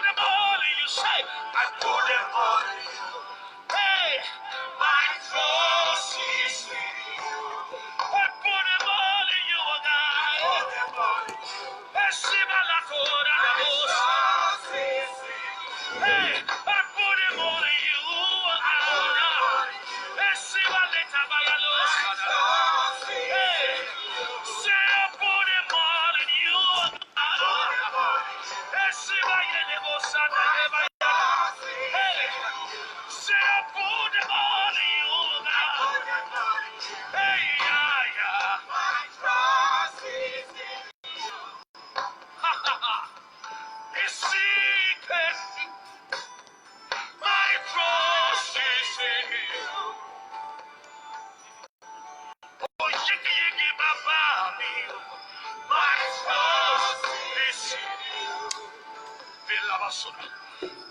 them all in you. Say, I put them all in you. Hey, my trust is in you. I put them all in you, oh God. Put them all in you. Hey, I put them all in you, oh God. Hey, say, I put them all in you, oh God. Hey, say, I put them all in you, oh God. Hey, yeah, yeah. My trust is in you. Ha ha ha. It's secret. My trust is in you. Oh, yiggy yiggy baba me. My trust is in you. Vilabasuna.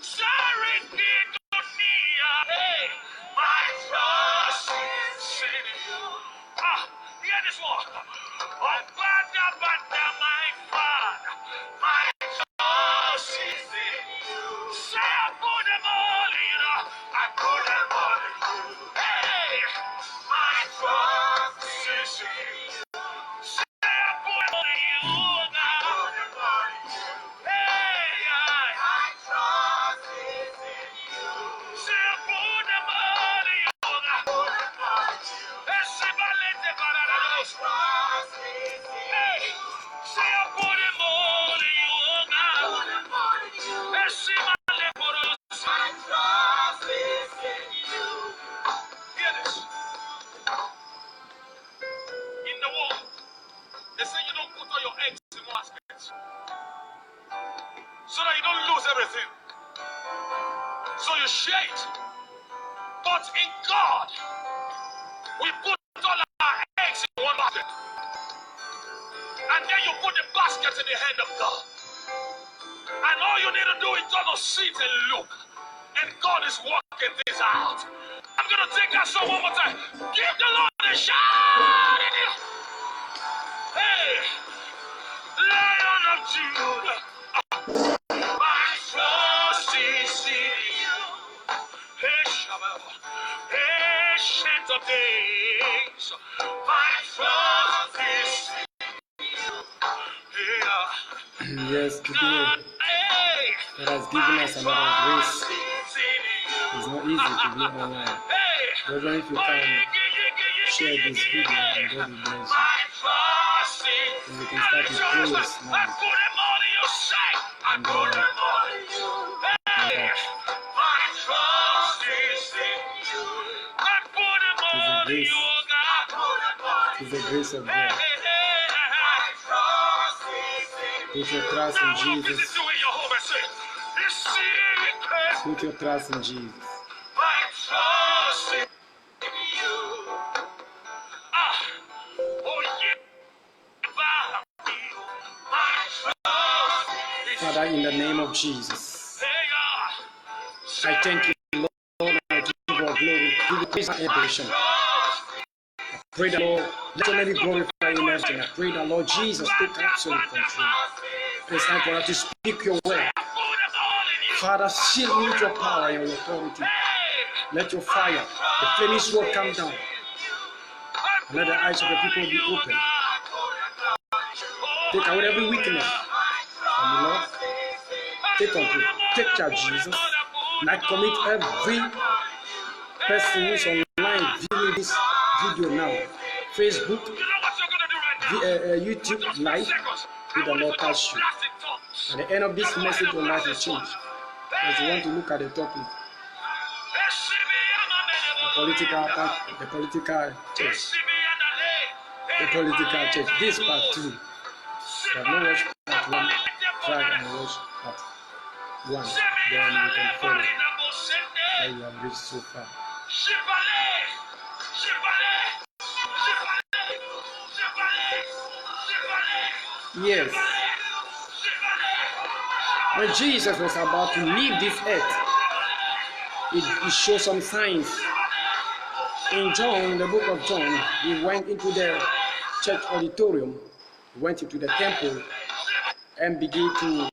Sorry, Niconia. Hey, my trust is in you. Ah, hear this one. Oh, Bada, Bada, my Father. My trust is in you. Say, I put them all in. I put them all in you. Hey, my trust is in you. Say, I put them all in you. I put them all in you. Hey, my trust is in you. Say, I put them all in you. I put them all in you. Hey, Sibalete Bararados. Trust is in you. Hey, say, I put them all in you. I put them all in you. Hey, Sibalete Bararados. My trust is in you. Hear this. In the world, they say you don't put all your eggs in one basket so that you don't lose everything. So you share it. But in God, we put all our eggs in one basket. And then you put the basket in the hand of God. And all you need to do is just sit and look. And God is working this out. I'm going to take that song one more time. Give the Lord a shout in it. Hey, Lion of Judah, my trust is in you. Hey, Shabbat, Ancient of Days, my trust is in you. Yes, today God has given us another grace. It's not easy to be online. Brother, if you can share this video and God will bless you. And we can start with prayers now. And it's the grace of God. Put your trust in Jesus. Put your trust in Jesus. Father, in the name of Jesus, I thank you, Lord, and I give you all glory, give you praise and adoration. I pray that, Lord, let your name be glorified in everything. I pray that, Lord Jesus, take absolute control. It's time for us to speak your word. Father, seal me with your power and your authority. Let your fire, the flaming sword, come down. And let the eyes of the people be open. Take away every weakness from the Lord. Take control. Take charge, Jesus. And I commit every person who's online viewing this video now. Facebook, YouTube, Live. May the Lord touch you. At the end of this message, your life will change. As you want to look at the topic, the political church. This part 2. You have not watched part 1. Try and watch part 1. Then you can follow how you have reached so far. Yes. When Jesus was about to leave this earth, he showed some signs. In John, the book of John, he went into the church auditorium, went into the temple, and began to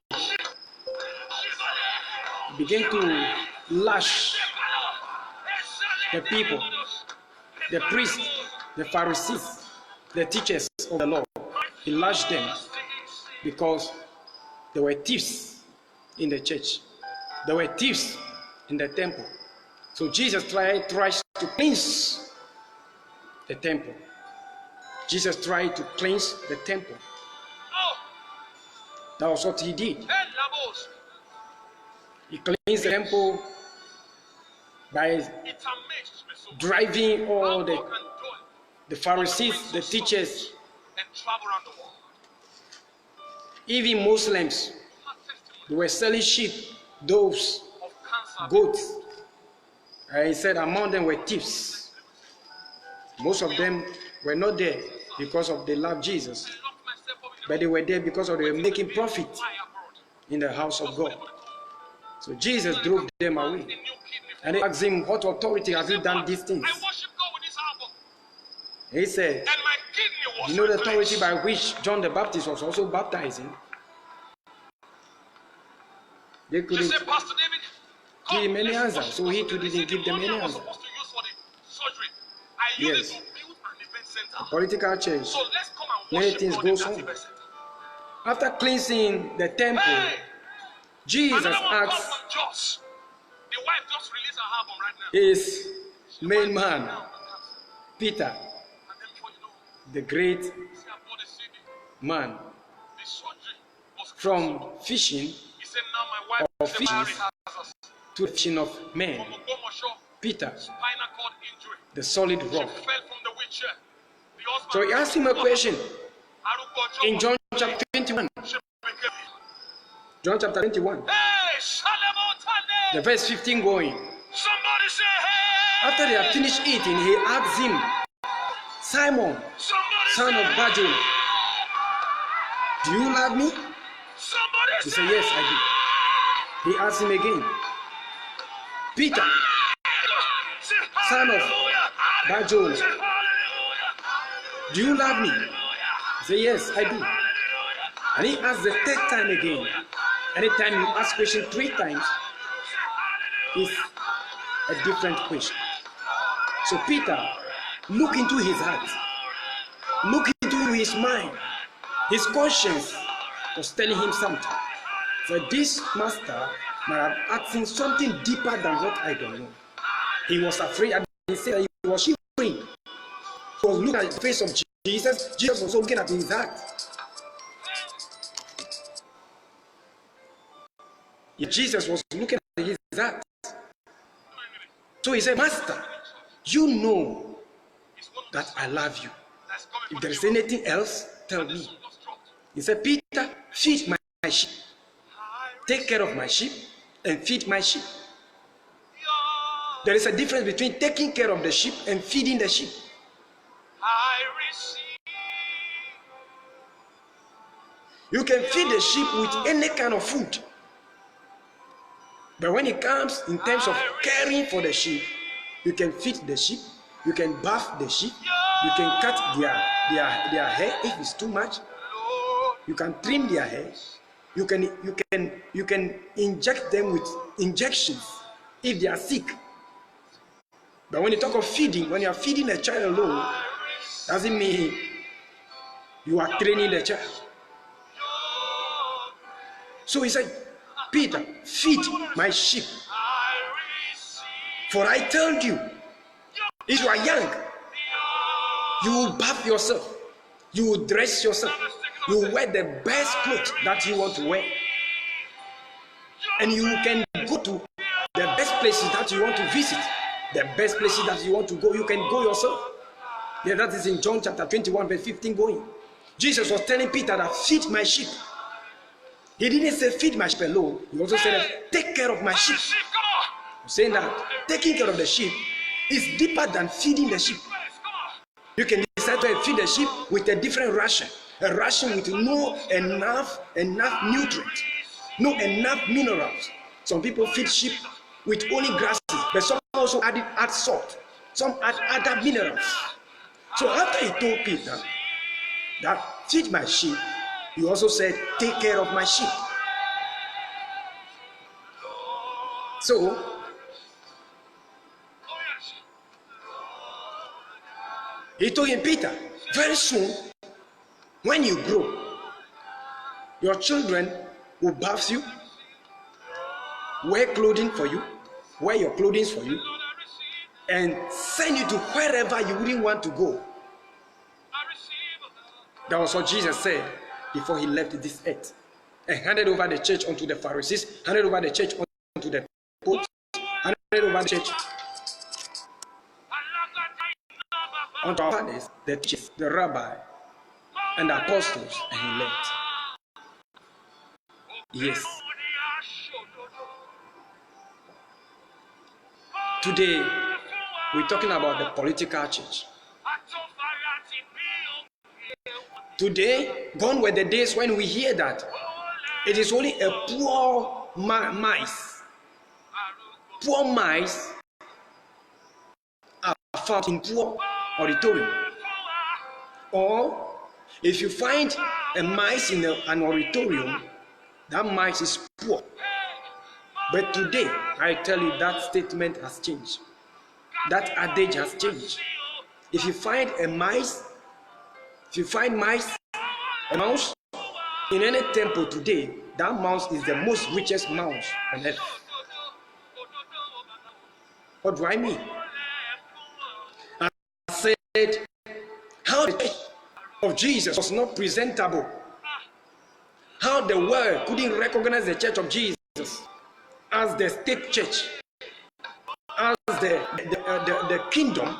began to lash the people, the priests, the Pharisees, the teachers of the law. He lashed them because there were thieves in the church. There were thieves in the temple. So Jesus tries to cleanse the temple. Jesus tried to cleanse the temple. That was what he did. He cleansed the temple by driving all the Pharisees, the teachers, even Muslims. They were selling sheep, doves, goats. And he said among them were thieves. Most of them were not there because of they loved Jesus, but they were there because of they were making profit in the house of God. So Jesus drove them away. And they asked him, what authority has he done these things? He said, you know the authority by which John the Baptist was also baptizing? They couldn't give him any answer, so he too didn't give them any answer. Yes, the political change, many things go on. After cleansing the temple, Jesus asked his main man, Peter, the great man, from fishing of fishes to fishing of men. Peter, the solid rock. So he asked him a question in John chapter 21. John chapter 21. The verse 15 going. After they had finished eating, he asked him, Simon, son of Barjona, do you love me? He said, yes, I do. He asked him again, Peter, son of Barjona, do you love me? He said, yes, I do. And he asked the third time again. Anytime you ask question 3 times, it's a different question. So Peter, look into his heart, look into his mind. His conscience was telling him something. So this master might have asked him something deeper than what I don't know. He was afraid, and he said that he was shivering. He was looking at the face of Jesus. Jesus was also looking at his heart. Jesus was looking at his heart. So he said, Master, you know that I love you. If there is anything else, tell me. He said, Peter, feed my sheep. Take care of my sheep and feed my sheep. There is a difference between taking care of the sheep and feeding the sheep. You can feed the sheep with any kind of food. But when it comes in terms of caring for the sheep, you can feed the sheep, you can bath the sheep, you can cut their hair if it's too much, you can trim their hair, you can inject them with injections if they are sick. But when you talk of feeding, when you are feeding a child alone, doesn't mean you are training the child. So he said, Peter, feed my sheep. For I told you, if you are young, you will bath yourself, you will dress yourself, you will wear the best clothes that you want to wear, and you can go to the best places that you want to visit, the best places that you want to go, you can go yourself. Yeah, that is in John chapter 21 verse 15 going. Jesus was telling Peter that feed my sheep. He didn't say feed my sheep alone. He also said take care of my sheep. Saying that taking care of the sheep is deeper than feeding the sheep. You can decide to feed the sheep with a different ration. A ration with no enough nutrients, no enough minerals. Some people feed sheep with only grasses, but some also add salt. Some add other minerals. So after he told Peter that feed my sheep, he also said take care of my sheep. So, he told him, Peter, very soon, when you grow, your children will bath you, wear clothing for you, wear your clothing for you, and send you to wherever you wouldn't want to go. That was what Jesus said before he left this earth, and handed over the church unto the Pharisees, handed over the church unto the popes, handed over the church unto our fathers, the teachers, the rabbi, and the apostles, and he left. Yes. Today, we're talking about the political church. Today, gone were the days when we hear that it is only a poor mice. Poor mice are found in poor auditorium. Or if you find a mice in an auditorium, that mice is poor. But today, I tell you, that statement has changed. That adage has changed. If you find a mouse in any temple today, that mouse is the most richest mouse on earth. What do I mean? I said, how the church of Jesus was not presentable. How the world couldn't recognize the church of Jesus as the state church, as the kingdom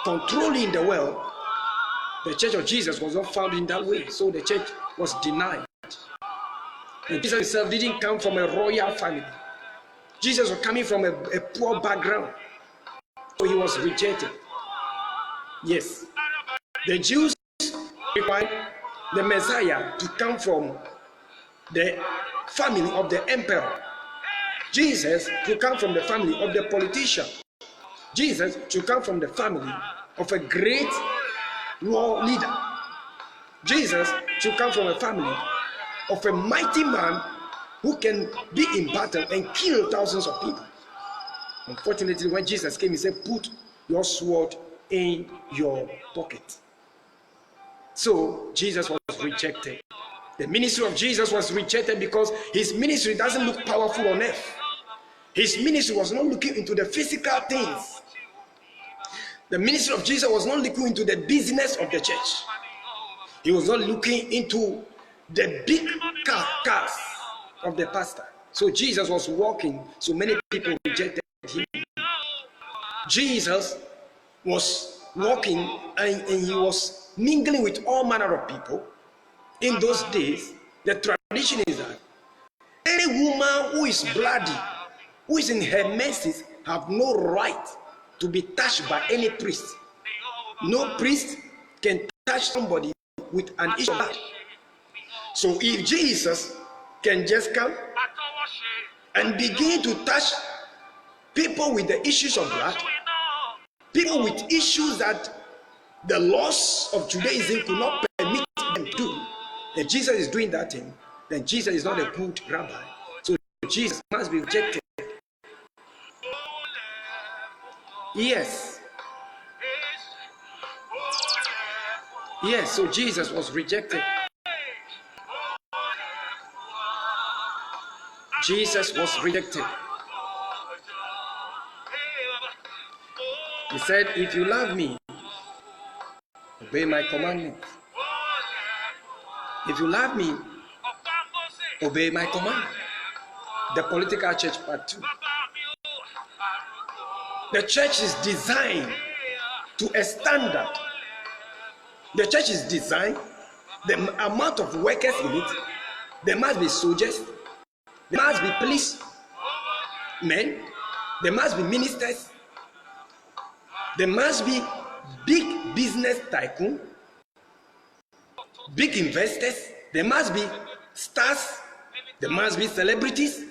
controlling the world. The church of Jesus was not found in that way, so the church was denied. And Jesus himself didn't come from a royal family. Jesus was coming from a poor background, so he was rejected. Yes, the Jews required the Messiah to come from the family of the emperor. Jesus to come from the family of the politician. Jesus to come from the family of a great war leader. Jesus to come from a family of a mighty man who can be in battle and kill thousands of people. Unfortunately, when Jesus came, he said, put your sword in your pocket. So Jesus was rejected. The ministry of Jesus was rejected because his ministry doesn't look powerful on earth. His ministry was not looking into the physical things. The ministry of Jesus was not looking into the business of the church. He was not looking into the big cars of the pastor. So Jesus was walking, so many people rejected him. Jesus was walking and he was mingling with all manner of people. In those days, the tradition is that any woman who is bloody, who is in her menses, have no right to be touched by any priest. No priest can touch somebody with an issue of blood. So if Jesus can just come and begin to touch people with the issues of blood, people with issues that the laws of Judaism could not permit them to do, if Jesus is doing that thing, then Jesus is not a good rabbi. So Jesus must be rejected. Yes. Yes, so Jesus was rejected. Jesus was rejected. He said, if you love me, obey my commandments. If you love me, obey my command. The political church part 2. The church is designed to a standard. The church is designed, the amount of workers in it, there must be soldiers, there must be policemen, there must be ministers, there must be big business tycoon, big investors, there must be stars, there must be celebrities,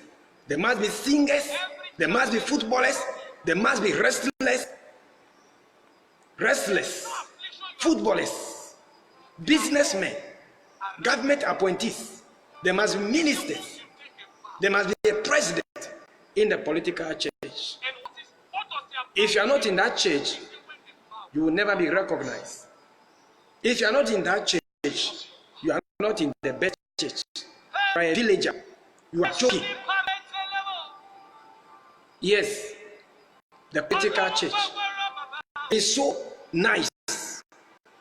there must be singers, there must be footballers, there must be wrestlers, footballers, businessmen, government appointees, there must be ministers, there must be a president, in the political church. And what does their If you are not in that church, you will never be recognized. If you are not in that church, you are not in the best church. You are a villager. You are joking. Yes, the political church is so nice.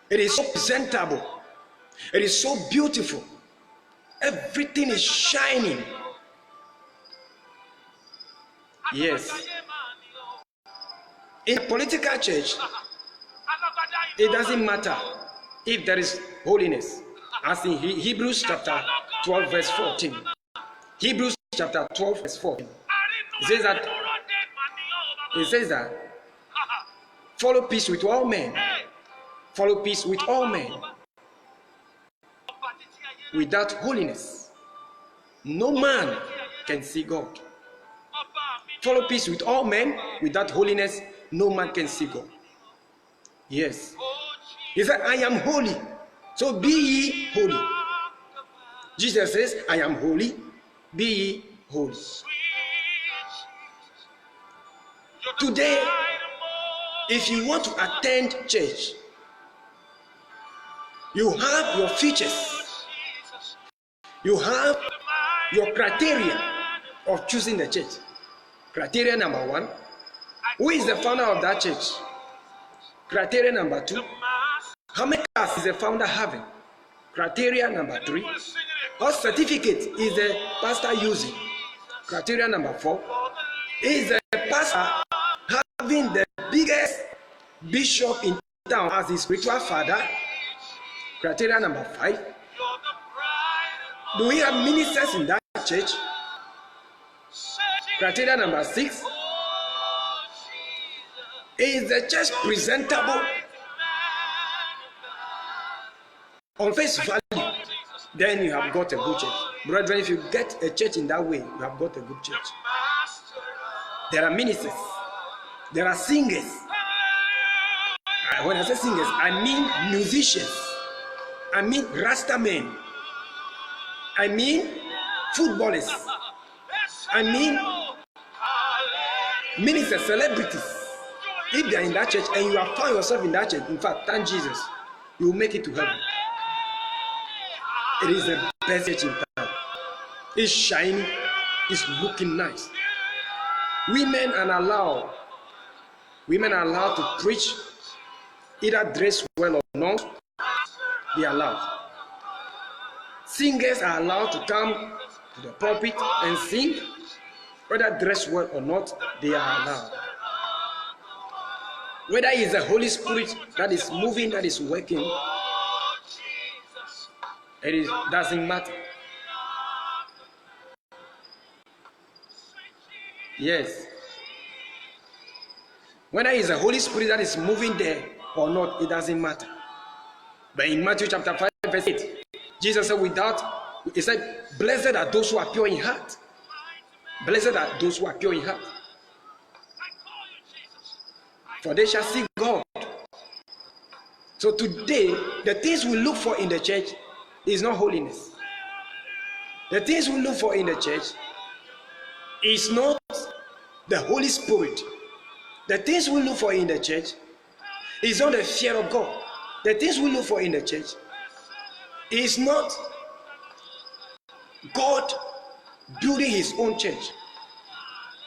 It is so presentable. It is so beautiful. Everything is shining. Yes. In political church, it doesn't matter if there is holiness. As in Hebrews chapter 12 verse 14. Hebrews chapter 12 verse 14. It says that follow peace with all men. Follow peace with all men. Without holiness, no man can see God. Follow peace with all men. Without holiness, no man can see God. Yes. He said, I am holy, so be ye holy. Jesus says, I am holy, be ye holy. Today, if you want to attend church, you have your features. You have your criteria of choosing the church. Criteria number 1, who is the founder of that church? Criteria number 2, how many cars is the founder having? Criteria number 3, what certificate is the pastor using? Criteria number 4, is the pastor having the biggest bishop in town as his spiritual father? Criteria number 5, do we have ministers in that church? Criteria number 6, is the church presentable on face value? Then you have got a good church. Brethren, if you get a church in that way, you have got a good church. There are ministers, there are singers. When I say singers, I mean musicians, I mean Rasta men, I mean footballers, I mean ministers, celebrities. If they are in that church and you have found yourself in that church, in fact, thank Jesus, you will make it to heaven. It is the best church in town. It's shining, it's looking nice. Women are allowed to preach, either dress well or not, they are allowed. Singers are allowed to come to the pulpit and sing, whether dressed well or not, they are allowed. Whether it's the Holy Spirit that is moving, that is working, it doesn't matter. Yes. Whether it's the Holy Spirit that is moving there or not, it doesn't matter. But in Matthew chapter 5 verse 8, Jesus said, he said, blessed are those who are pure in heart. Blessed are those who are pure in heart, for they shall see God. So today, the things we look for in the church is not holiness. The things we look for in the church is not the Holy Spirit. The things we look for in the church is not the fear of God. The things we look for in the church is not God building his own church.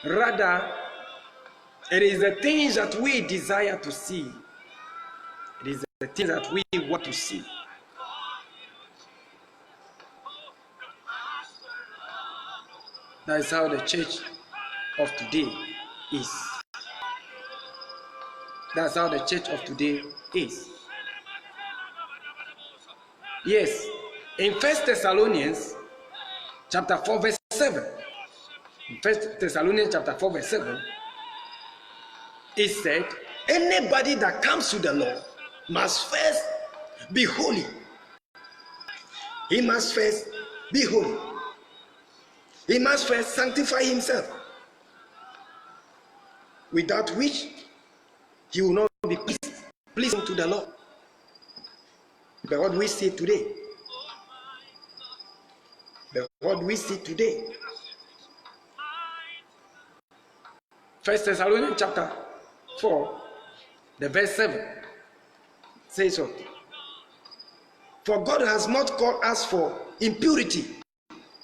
Rather, it is the things that we desire to see. It is the things that we want to see. That is how the church of today is. That's how the church of today is. Yes, in 1 Thessalonians chapter 4 verse 7. In 1 Thessalonians chapter 4 verse 7, it said, anybody that comes to the Lord must first be holy. He must first be holy. He must first sanctify himself, without which he will not be pleasing to the Lord. But what we see today, 1 Thessalonians chapter 4, the verse 7 says so. For God has not called us for impurity,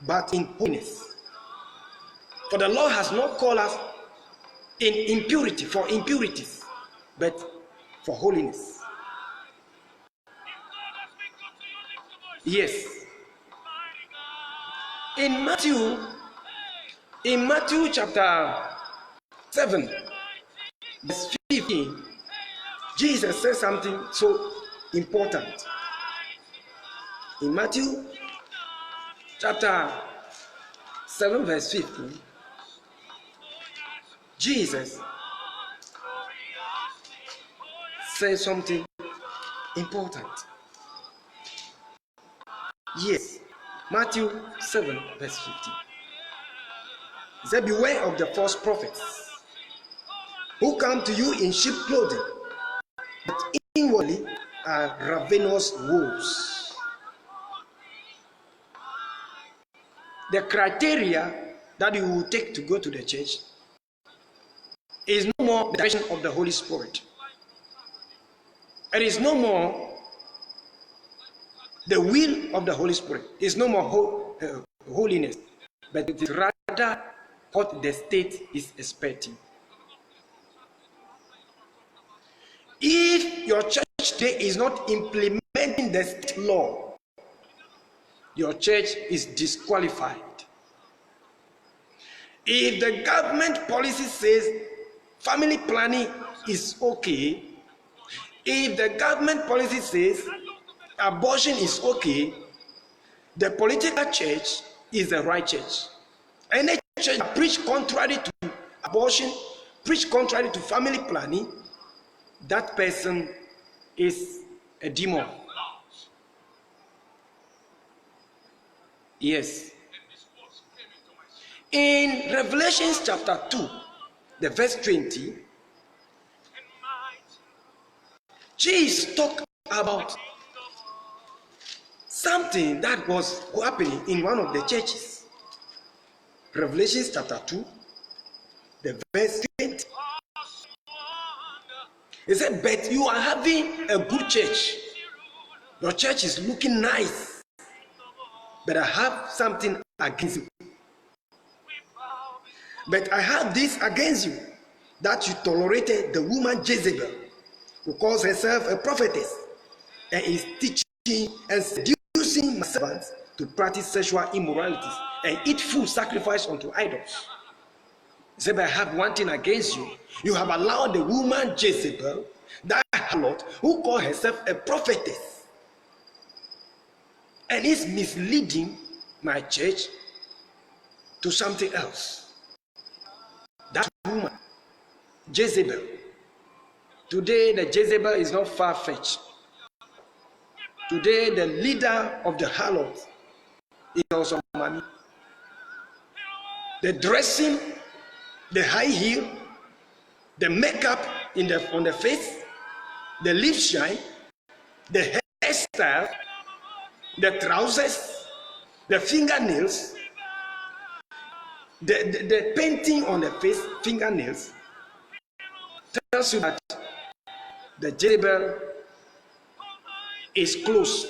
but in holiness. For the Lord has not called us in impurity, for impurities, but for holiness. Yes. In Matthew chapter 7, verse 15, Jesus says something so important. In Matthew chapter 7, verse 15, Jesus says something important. Yes, Matthew 7, verse 15. He said, beware of the false prophets who come to you in sheep clothing, but inwardly are ravenous wolves. The criteria that you will take to go to the church is no more the direction of the Holy Spirit. It is no more the will of the Holy Spirit. It is no more holiness, but it is rather what the state is expecting. If your church today is not implementing the state law, your church is disqualified. If the government policy says family planning is okay, if the government policy says abortion is okay, the political church is the right church. Any church that preach contrary to abortion, preach contrary to family planning, that person is a demon. Yes. In Revelation chapter 2, the verse 20, Jesus talked about something that was happening in one of the churches. Revelation chapter 2, the verse 20. He said, but you are having a good church. Your church is looking nice. But I have something against you. But I have this against you, that you tolerated the woman Jezebel, who calls herself a prophetess, and is teaching and seducing my servants to practice sexual immoralities and eat food sacrificed unto idols. He said, but I have one thing against you. You have allowed the woman Jezebel, that harlot, who calls herself a prophetess, and is misleading my church to something else. That woman, Jezebel. Today, the Jezebel is not far-fetched. Today, the leader of the harlot is also mommy. The dressing, the high heel, the makeup on the face, the lip shine, the hairstyle, the trousers, the fingernails, the painting on the face, fingernails, tells you that the Jezebel is close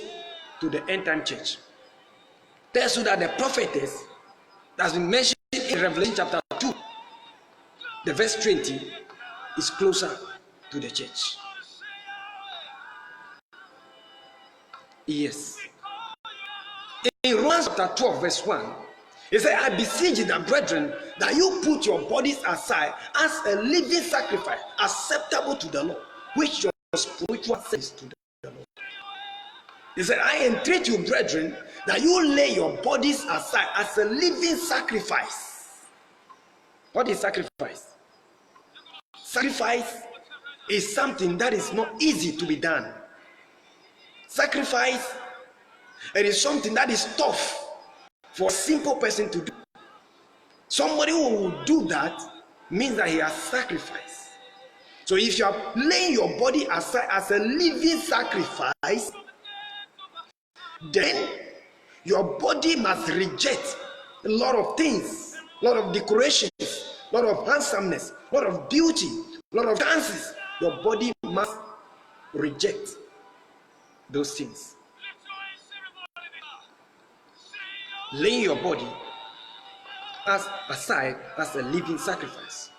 to the end time church. Tells you that the prophetess that's been mentioned in Revelation chapter 2, the verse 20, is closer to the church. Yes. In Romans chapter 12, verse 1, he said, I beseech you, the brethren, that you put your bodies aside as a living sacrifice, acceptable to the Lord, which your spiritual service to the Lord. He said, I entreat you, brethren, that you lay your bodies aside as a living sacrifice. What is sacrifice? Sacrifice is something that is not easy to be done. Sacrifice, it is something that is tough for a simple person to do. Somebody who will do that means that he has sacrificed. So if you are laying your body aside as a living sacrifice, then your body must reject a lot of things, a lot of decorations, lot of handsomeness, lot of beauty, lot of dances, your body must reject those things. Laying your body aside as a living sacrifice.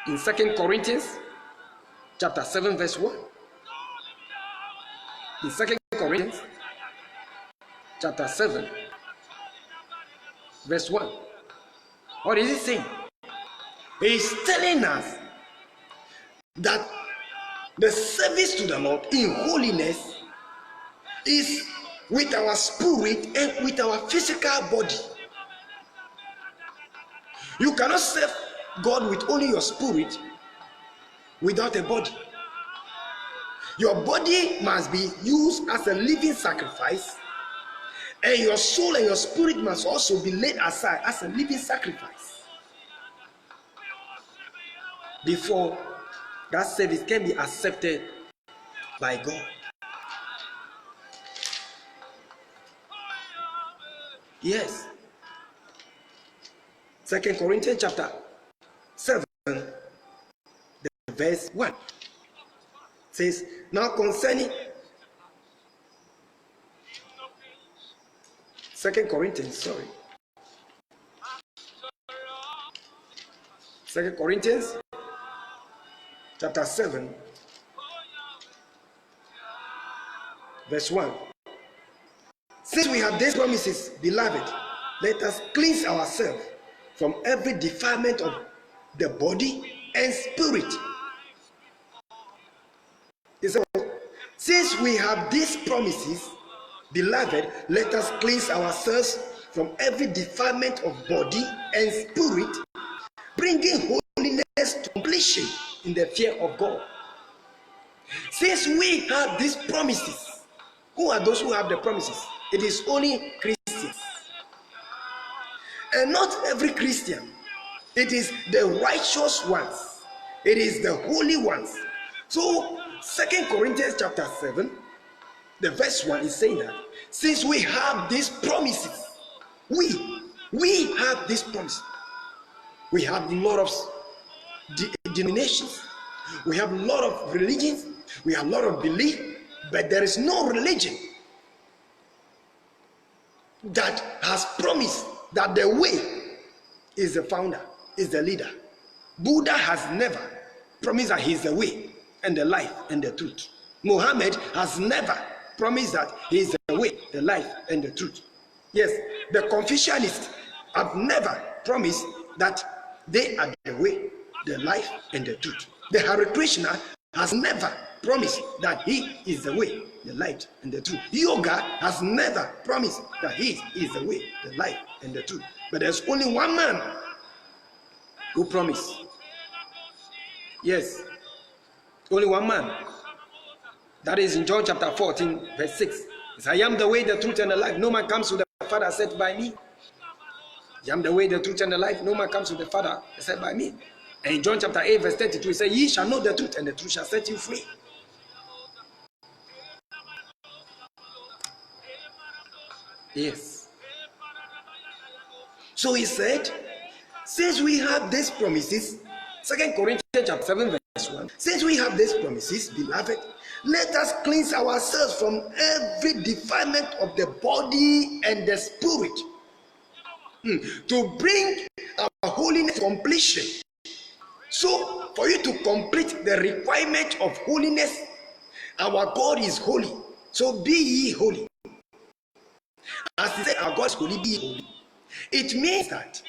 In 2 Corinthians chapter 7 verse 1. In 2 Corinthians chapter 7 verse 1. What is he saying? He's telling us that the service to the Lord in holiness is with our spirit and with our physical body. You cannot serve God with only your spirit without a body. Your body must be used as a living sacrifice, and your soul and your spirit must also be laid aside as a living sacrifice before that service can be accepted by God. Yes. 2 Corinthians chapter 7, the verse 1 says, now concerning 2 Corinthians 2 Corinthians chapter 7 verse 1. Since we have these promises, beloved, let us cleanse ourselves from every defilement of the body and spirit. He said, since we have these promises, beloved, let us cleanse ourselves from every defilement of body and spirit, bringing holiness to completion in the fear of God. Since we have these promises, who are those who have the promises? It is only Christians. And not every Christian. It is the righteous ones. It is the holy ones. So 2 Corinthians chapter 7, the verse 1 is saying that since we have these promises, we have these promises. We have a lot of denominations. We have a lot of religions. We have a lot of belief. But there is no religion that has promised that the way is the founder, is the leader. Buddha has never promised that he is the way and the life and the truth. Muhammad has never promised that he is the way, the life and the truth. Yes, the Confucianists have never promised that they are the way, the life and the truth. The Hare Krishna has never promised that he is the way, the light and the truth. Yoga has never promised that he is the way, the light and the truth. But there's only one man who promised. Yes, only one man. That is in John chapter 14 verse 6. Says, I am the way, the truth and the life. No man comes to the Father except by me. I am the way, the truth and the life. No man comes to the Father except by me. And in John chapter 8 verse 32 it says, ye shall know the truth and the truth shall set you free. Yes. So he said, since we have these promises, 2 Corinthians chapter 7 verse 1, since we have these promises, beloved, let us cleanse ourselves from every defilement of the body and the spirit, to bring our holiness to completion. So for you to complete the requirement of holiness, our God is holy, so be ye holy. As he said, our God is holy, be ye holy. It means that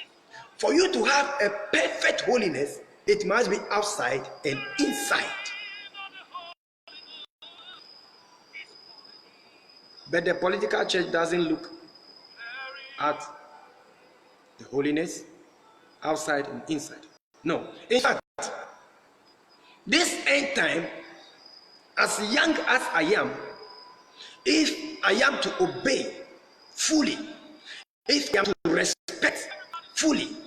for you to have a perfect holiness, it must be outside and inside. But the political church doesn't look at the holiness outside and inside. No. In fact, this end time, as young as I am, if I am to obey fully, if I am to respect fully,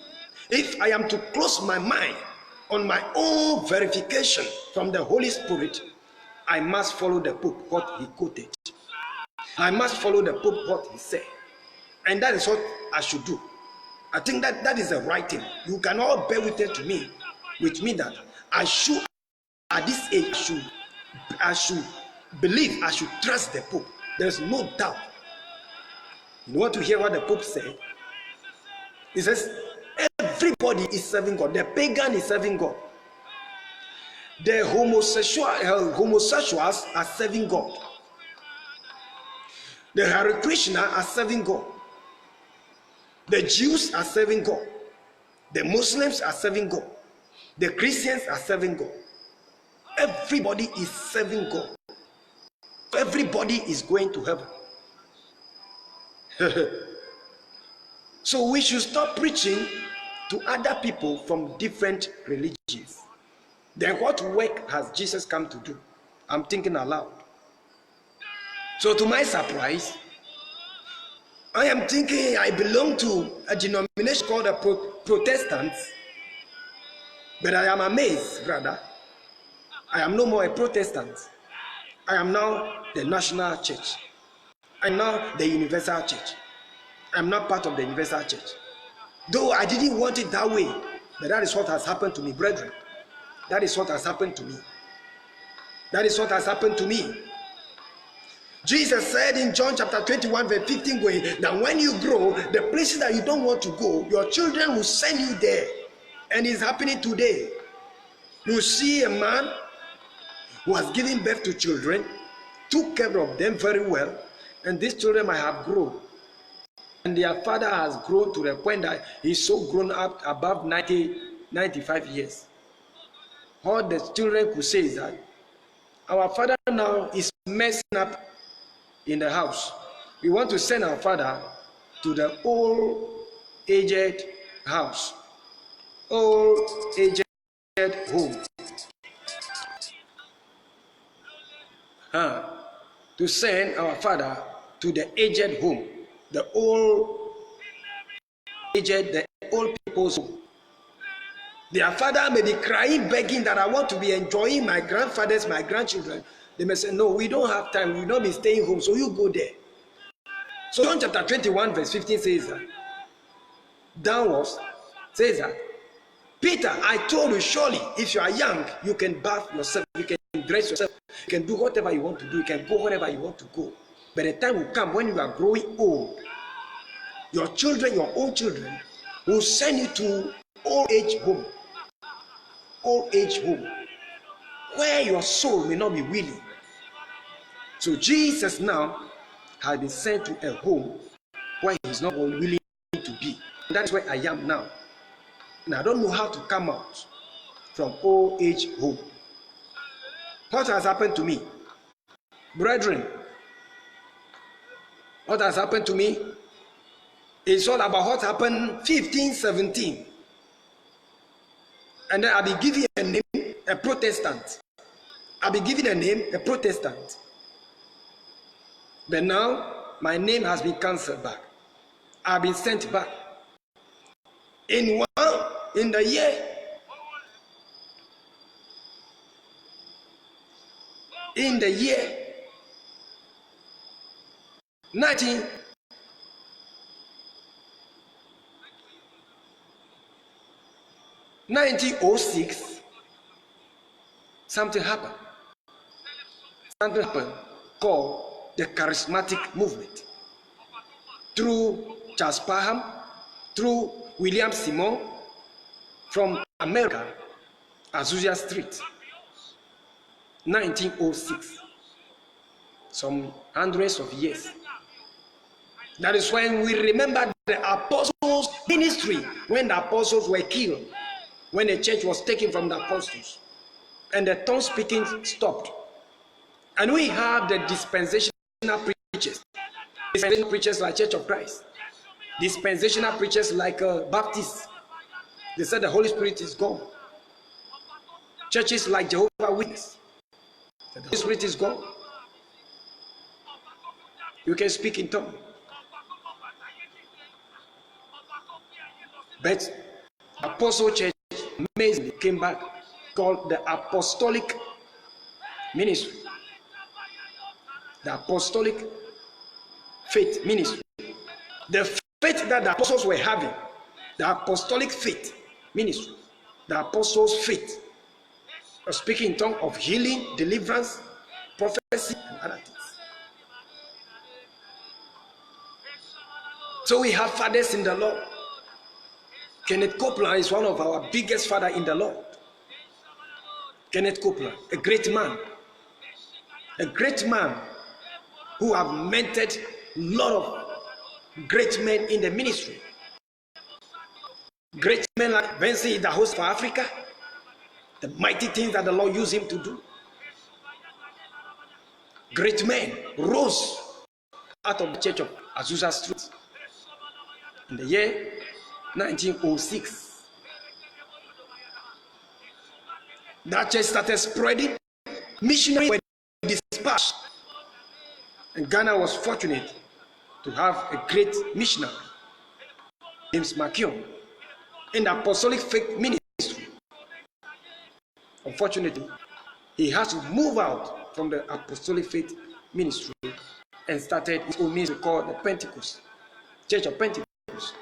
if I am to close my mind on my own verification from the Holy Spirit, I must follow the Pope, what he quoted. I must follow the Pope, what he said. And that is what I should do. I think that is the right thing. You can all bear with it with me that I should, at this age, I should believe, I should trust the Pope. There's no doubt. You want to hear what the Pope said? He says, everybody is serving God. The pagan is serving God. The homosexuals are serving God. The Hare Krishna are serving God. The Jews are serving God. The Muslims are serving God. The Christians are serving God. Everybody is serving God. Everybody is going to heaven. So we should stop preaching to other people from different religions. Then what work has Jesus come to do? I'm thinking aloud. So to my surprise, I am thinking I belong to a denomination called the Protestants. But I am amazed, brother. I am no more a Protestant. I am now the National Church. I am now the Universal Church. I am not part of the Universal Church. Though I didn't want it that way, but that is what has happened to me, brethren. That is what has happened to me. That is what has happened to me. Jesus said in John chapter 21 verse 15 going, that when you grow, the places that you don't want to go, your children will send you there. And it's happening today. You see a man who has given birth to children, took care of them very well, and these children might have grown. And their father has grown to the point that he's so grown up above 95 years. All the children could say is that our father now is messing up in the house. We want to send our father to the old aged house, old aged home. To send our father to the aged home, the old aged, the old people's home. Their father may be crying, begging that I want to be enjoying my grandfathers, my grandchildren. They may say, no, we don't have time. We will not be staying home, so you go there. So John chapter 21 verse 15 says that. Downwards says that. Peter, I told you, surely, if you are young, you can bath yourself, you can dress yourself, you can do whatever you want to do, you can go wherever you want to go. But the time will come when you are growing old. Your children, your own children, will send you to old age home. Old age home. Where your soul may not be willing. So Jesus now has been sent to a home where he is not willing to be. And that is where I am now. And I don't know how to come out from old age home. What has happened to me? Brethren, what has happened to me? It's all about what happened 15, 17. And then I'll be giving a name, a Protestant. I'll be giving a name, a Protestant. But now, my name has been cancelled back. I've been sent back. In the year 1906, something happened. Something happened called the charismatic movement. Through Charles Parham, through William Simon, from America, Azusa Street, 1906. Some hundreds of years. That is when we remember the apostles' ministry, when the apostles were killed, when the church was taken from the apostles, and the tongue speaking stopped. And we have the dispensational preachers. Dispensational preachers like Church of Christ. Dispensational preachers like Baptists. They said the Holy Spirit is gone. Churches like Jehovah's Witness. The Holy Spirit is gone. You can speak in tongues. But Apostle Church amazingly came back, called the Apostolic Ministry. The Apostolic Faith Ministry. The faith that the apostles were having the apostolic faith ministry, the apostles' faith, speaking in tongues of healing, deliverance, prophecy, and other things. So we have fathers in the Lord. Kenneth Copeland is one of our biggest fathers in the Lord. Kenneth Copeland, a great man who have mentored a lot of great men in the ministry. Great men like Benson, the host for Africa, the mighty things that the Lord used him to do. Great men rose out of the church of Azusa Street in the year 1906. That church started spreading. Missionaries were dispatched, and Ghana was fortunate to have a great missionary, James McKeown, in the apostolic faith ministry. Unfortunately, he has to move out from the apostolic faith ministry and started his own ministry called the Pentecost, Church of Pentecost.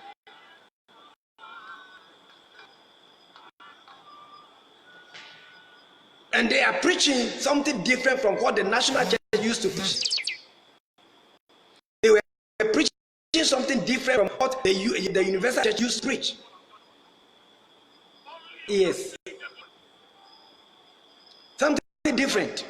And they are preaching something different from what the national church used to preach. They were preaching something different from what the universal church used to preach. Yes. Something different.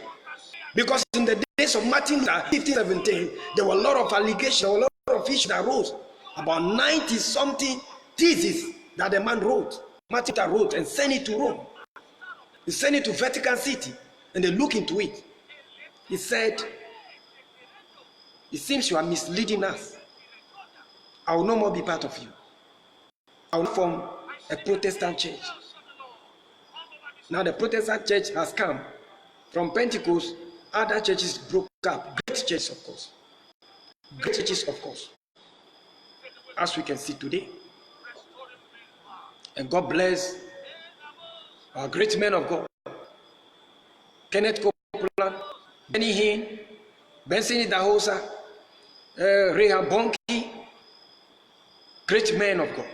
Because in the days of Martin Luther, 1517, there were a lot of allegations, there were a lot of issues that arose. About 90-something theses that the man wrote. Martin Luther wrote and sent it to Rome. He sent it to Vatican City, and they looked into it. He said, "It seems you are misleading us. I will no more be part of you. I will form a Protestant church." Now the Protestant church has come. From Pentecost, other churches broke up. Great churches, of course. Great churches, of course. As we can see today. And God bless our great men of God. Kenneth Copeland, Benny Hinn, Benson Idahosa, Reinhard Bonnke. Great men of God.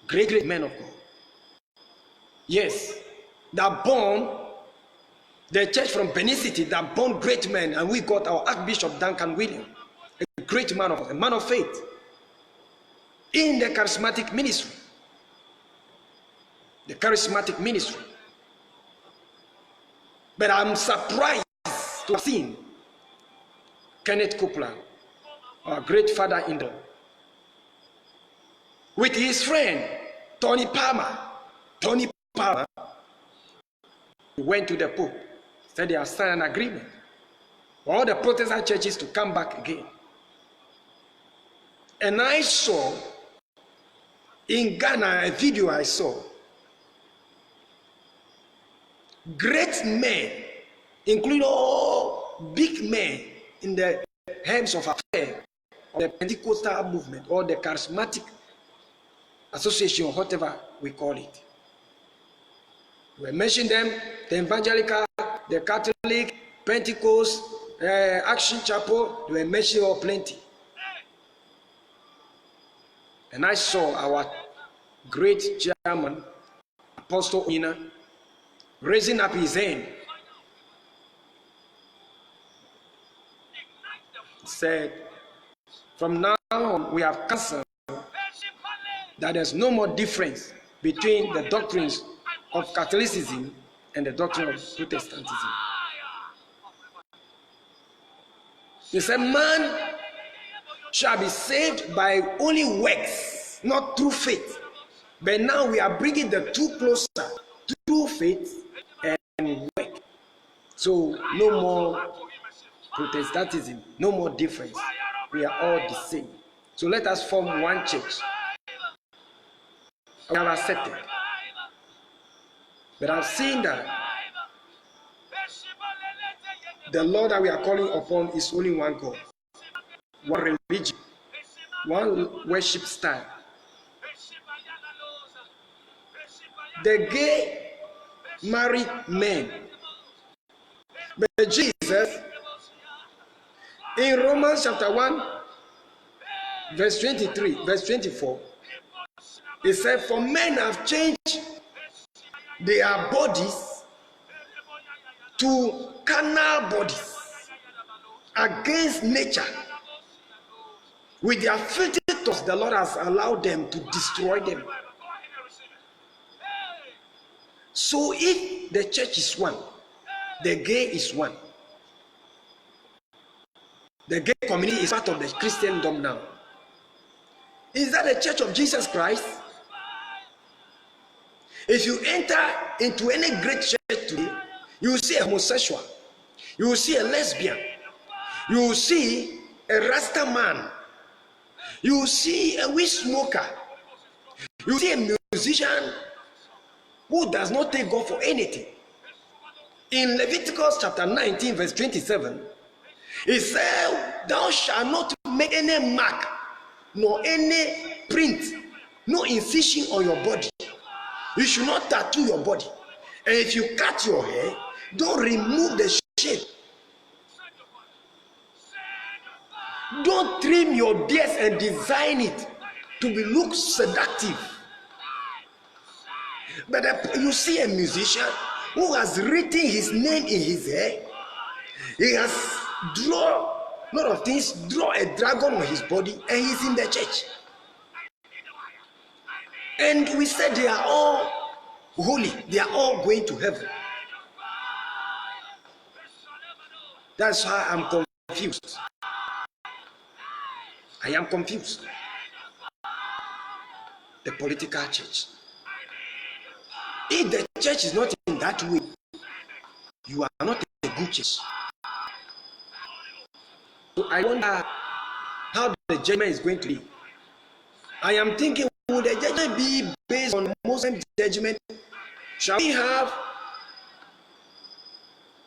Great men of God. Yes. That born, the church from Benin City, that born great men, and we got our Archbishop Duncan Williams, a great man of God, a man of faith, in the charismatic ministry. The charismatic ministry. But I'm surprised to have seen Kenneth Copeland, our great father in law, with his friend Tony Palmer. Tony Palmer went to the Pope, said they have signed an agreement for all the Protestant churches to come back again. And I saw in Ghana a video I saw. Great men, including all big men in the helms of affairs of the Pentecostal movement or the charismatic association, whatever we call it. We mentioned them, the evangelical, the Catholic, Pentecost, Action Chapel, they were mentioned all plenty. And I saw our great German Apostle Ina raising up his hand. He said, "From now on, we have cancelled that there's no more difference between the doctrines of Catholicism and the doctrine of Protestantism." He said, "Man shall be saved by only works, not through faith. But now we are bringing the two closer, through faith and work. So no more Protestantism, no more difference. We are all the same. So let us form one church." We have accepted. But I've seen that the Lord that we are calling upon is only one God, one religion, one worship style. The gay married men. But Jesus, in Romans chapter 1, verse 23, verse 24, He said, for men have changed their bodies to carnal bodies against nature. With their filthy thoughts, the Lord has allowed them to destroy them. So if the church is one, the gay is one. The gay community is part of the Christendom now. Is that the Church of Jesus Christ? If you enter into any great church today, you will see a homosexual, you will see a lesbian, you will see a Rasta man, you will see a weed smoker, you will see a musician who does not take God for anything. In Leviticus chapter 19 verse 27, it said, thou shalt not make any mark, nor any print, no incision on your body. You should not tattoo your body. And if you cut your hair, don't remove the shape. Don't trim your beard and design it to be look seductive. But you see a musician who has written his name in his hair. He has drawn a lot of things, draw a dragon on his body, and he's in the church. And we said they are all holy, they are all going to heaven. That's why I'm confused. I am confused. The political church. If the church is not in that way, you are not a good church. So I wonder how the judgment is going to be. I am thinking, will the judgment be based on Muslim judgment? Shall we have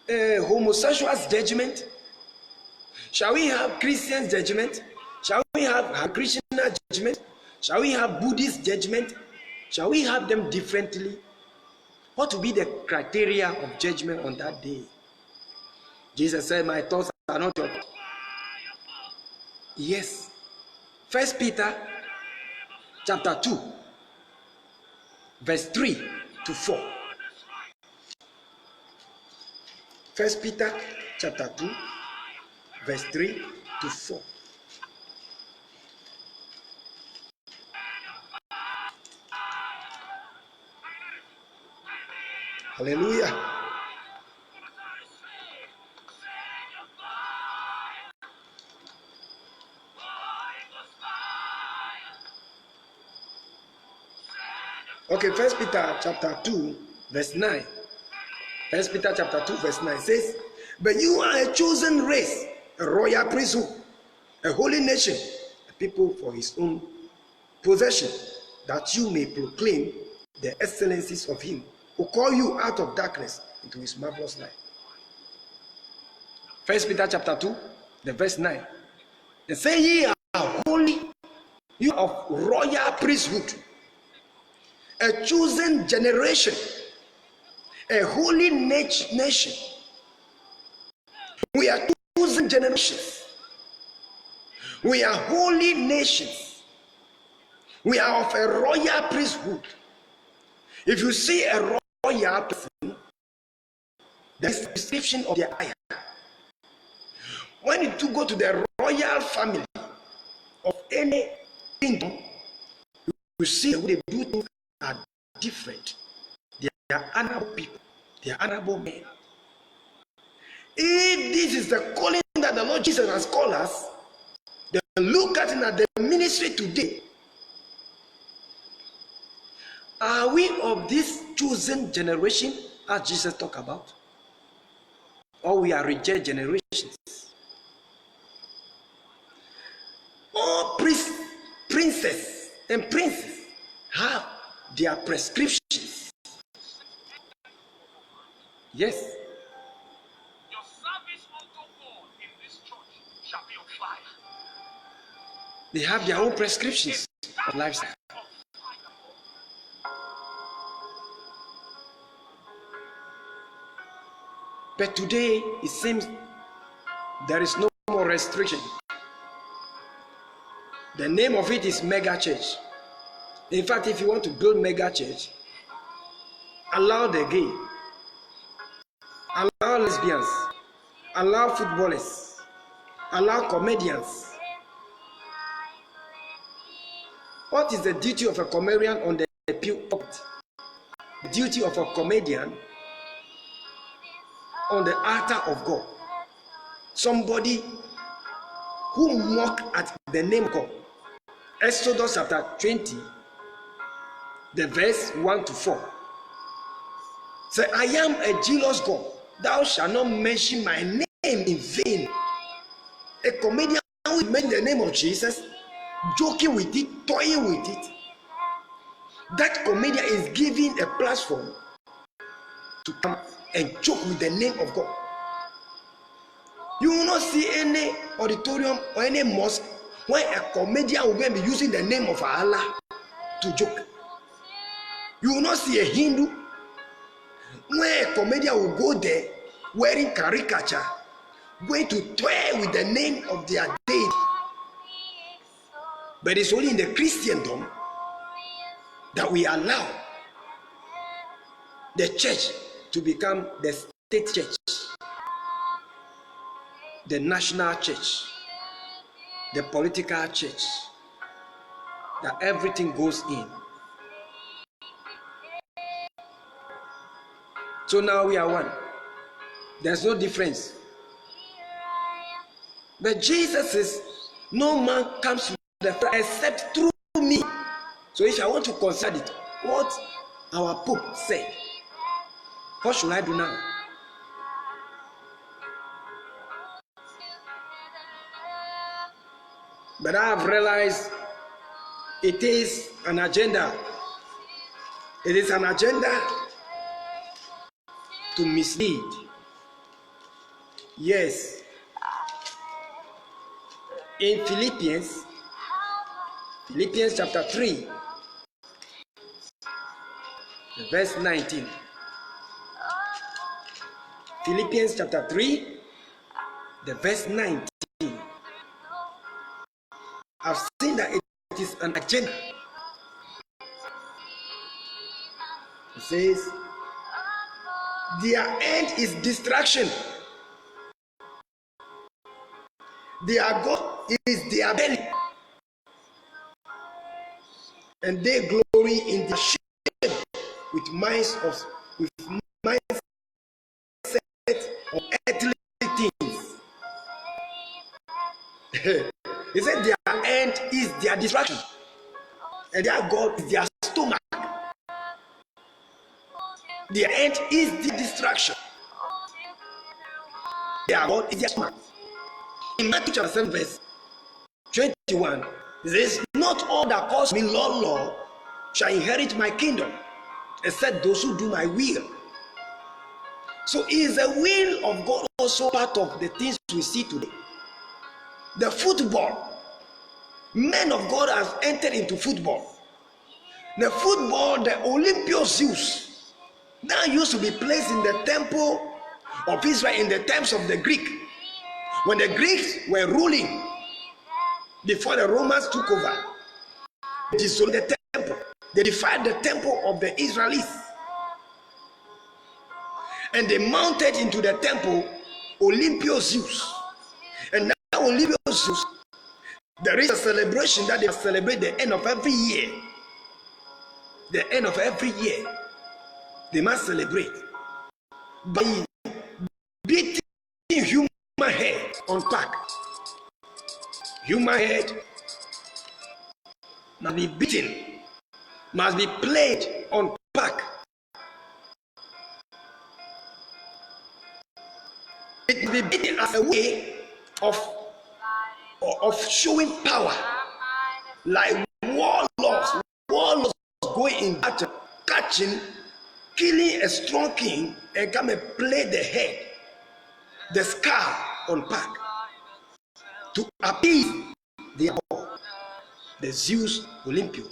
a homosexuals judgment? Shall we have Christians judgment? Shall we have Krishna judgment? Shall we have Buddhist judgment? Shall we have them differently? What will be the criteria of judgment on that day? Jesus said, my thoughts are not your thoughts. Yes. 1 Peter chapter 2 verse 3 to 4. 1 Peter chapter 2 verse 3 to 4. Hallelujah. Okay, 1 Peter chapter 2 verse 9. 1 Peter chapter 2 verse 9 says, but you are a chosen race, a royal priesthood, a holy nation, a people for his own possession, that you may proclaim the excellencies of him who called you out of darkness into his marvelous light. 1 Peter chapter 2, the verse 9. They say, ye are holy, you are of royal priesthood, a chosen generation, a holy nation. We are chosen generations. We are holy nations. We are of a royal priesthood. If you see a royal person, there is a description of their eye. When you go to the royal family of any kingdom, you see the way they do things are different. They are honorable people. They are honorable men. If this is the calling that the Lord Jesus has called us, then look at it at the ministry today. Are we of this chosen generation as Jesus talked about? Or we are rejected generations? All priests, princes, and princes have their prescriptions. Yes. Your service unto God in this church shall be on fire. They have their own prescriptions of lifestyle. But today, it seems there is no more restriction. The name of it is mega church. In fact, if you want to build mega church, allow the gay, allow lesbians, allow footballers, allow comedians. What is the duty of a comedian on the pulpit? The duty of a comedian on the altar of God. Somebody who mock at the name of God. Exodus chapter 20, the verse 1 to 4. Say, I am a jealous God. Thou shalt not mention my name in vain. A comedian will mention the name of Jesus, joking with it, toying with it. That comedian is giving a platform to come and joke with the name of God. You will not see any auditorium or any mosque where a comedian will be using the name of Allah to joke. You will not see a Hindu where a comedian will go there wearing caricature, going to toy with the name of their deity. But it's only in the Christendom that we allow the church to become the state church, the national church, the political church, that everything goes in. So now we are one. There's no difference. But Jesus says, no man comes to the Father except through me. So if I want to consider it, what our Pope said, what should I do now? But I have realized it is an agenda. It is an agenda to mislead. Yes. In Philippians chapter 3, verse 19. Philippians chapter 3, the verse 19. I've seen that it is an agenda. It says, their end is distraction. Their God is their belly. And they glory in the shame with mindset of earthly things. He said their end is their distraction. And their God is their stomach. Their end is the distraction. Their God is their stomach. In Matthew chapter 7, verse 21, it says, not all that calls me Lord, Lord, shall inherit my kingdom, except those who do my will. So is the will of God also part of the things we see today? The football. Men of God have entered into football. The football, the Olympios now used to be placed in the temple of Israel in the times of the Greek. When the Greeks were ruling before the Romans took over, they dissolved the temple. They defied the temple of the Israelites. And they mounted into the temple Olympios. And now Olympios, there is a celebration that they celebrate the end of every year. The end of every year, they must celebrate by beating human head on pack. Human head must be beaten, must be played on pack. It will be beaten as a way of showing power, like warlords going in battle, catching, killing a strong king, and come and play the head, the skull on pack, to appease their god, the Zeus Olympio.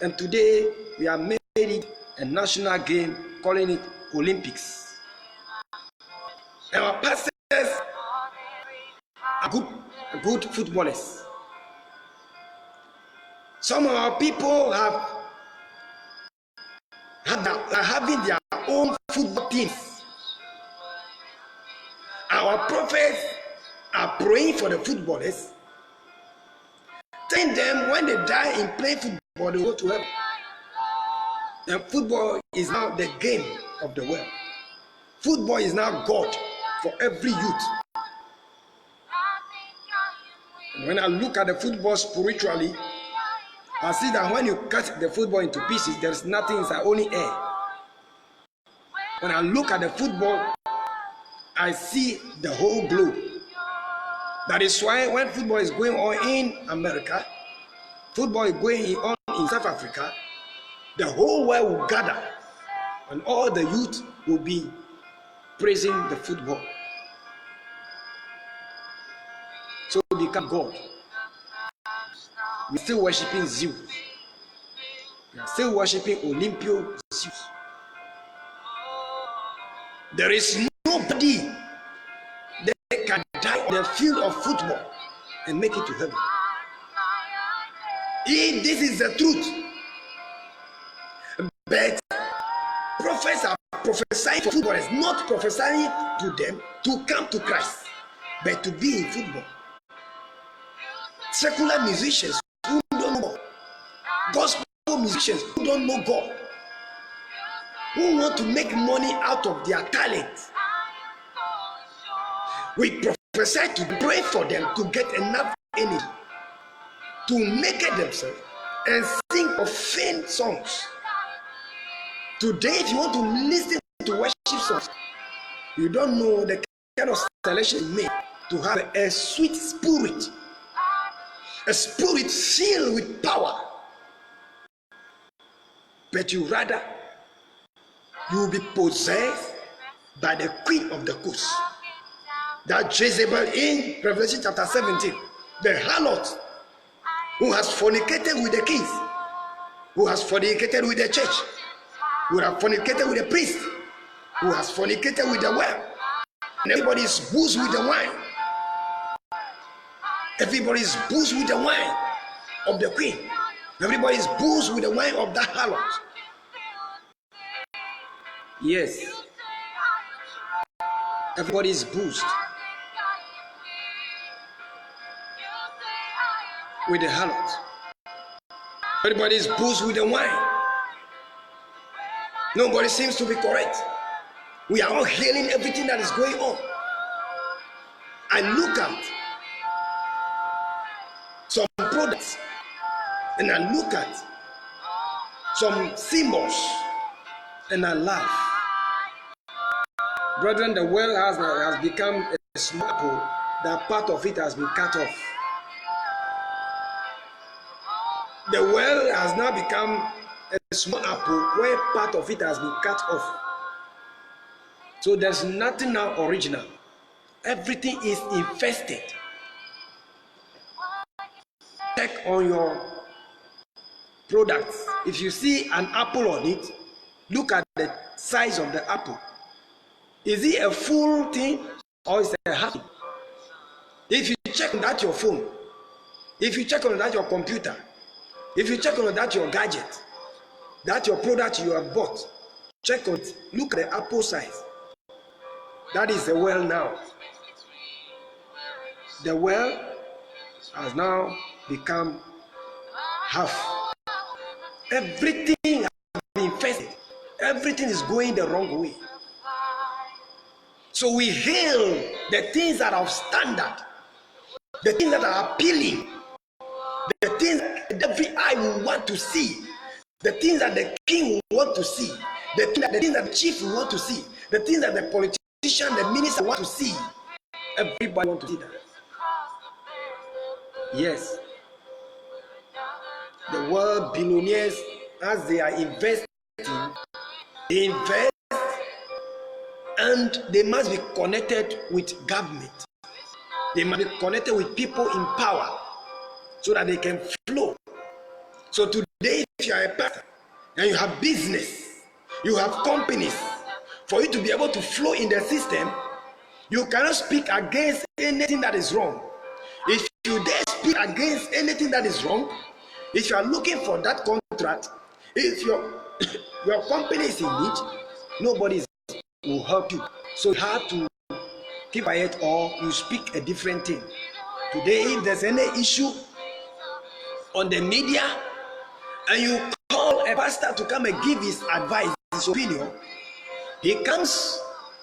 And today we have made it a national game, calling it Olympics. And our pastors are good footballers. Some of our people are having their own football teams. Our prophets are praying for the footballers, telling them when they die in playing football, they go to heaven. And football is now the game of the world. Football is now God for every youth. And when I look at the football spiritually, I see that when you cut the football into pieces, there is nothing inside, only air. When I look at the football, I see the whole globe. That is why when football is going on in America, football is going on in South Africa, the whole world will gather and all the youth will be praising the football. So we become God. We're still worshiping Zeus. We are still worshiping Olympio Zeus. There is nobody that can die on the field of football and make it to heaven. This is the truth. But prophets are prophesying for footballers, not prophesying to them to come to Christ, but to be in football. Secular musicians who don't know God, gospel musicians who don't know God, who want to make money out of their talent. We prophesy to pray for them to get enough energy to naked themselves and sing profane songs. Today, if you want to listen to worship songs, you don't know the kind of selection made to have a sweet spirit, a spirit filled with power. But you rather, you will be possessed by the queen of the coast. That Jezebel in Revelation chapter 17, the harlot who has fornicated with the kings, who has fornicated with the church, who has fornicated with the priest, who has fornicated with the world. And everybody is boozed with the wine. Everybody is boozed with the wine of the queen. Everybody is boozed with the wine of that harlot. Yes. Everybody is boozed with the harlot. Everybody is boozed with the wine. Nobody seems to be correct. We are all hailing everything that is going on. I look at some products and I look at some symbols and I laugh. Brethren, the world has become a small apple that part of it has been cut off. The world has now become a small apple where part of it has been cut off. So there's nothing now original. Everything is infested. Check on your products. If you see an apple on it, look at the size of the apple. Is it a full thing or is it a half? If you check on that your phone, if you check on that your computer, if you check on that your gadget, that your product you have bought, check on it, look at the apple size. That is the world now. The world has now become half. Everything has been infested. Everything is going the wrong way. So we hail the things that are of standard, the things that are appealing, the things that every eye will want to see, the things that the king will want to see, the things that the chief will want to see, the things that the politician, the minister want to see. Everybody want to see that. Yes. The world billionaires, as they are investing, they invest and they must be connected with government. They must be connected with people in power so that they can flow. So today, if you are a pastor and you have business, you have companies, for you to be able to flow in the system, you cannot speak against anything that is wrong. If you dare speak against anything that is wrong, If you are looking for that contract, if your your company is in need, nobody will help you. So you have to keep quiet or you speak a different thing. Today, if there's any issue on the media and you call a pastor to come and give his advice, his opinion, he comes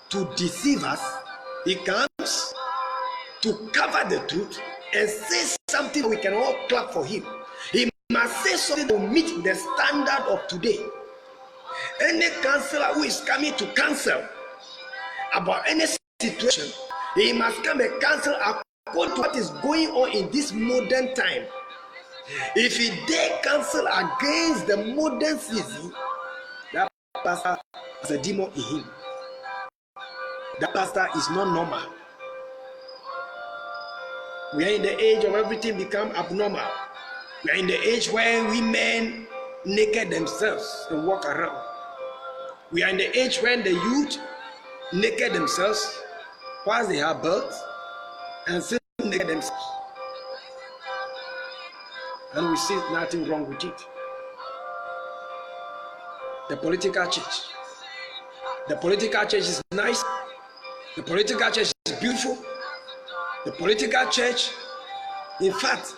to deceive us. He comes to cover the truth and say something we can all clap for him. He must say something to meet the standard of today. Any counselor who is coming to counsel about any situation, he must come and counsel according to what is going on in this modern time. If he dare counsel against the modern season, that pastor has a demon in him. That pastor is not normal. We are in the age of everything become abnormal. We are in the age where women naked themselves and walk around. We are in the age when the youth naked themselves whilst they have birth and still naked themselves. And we see nothing wrong with it. The political church. The political church is nice. The political church is beautiful. The political church, in fact,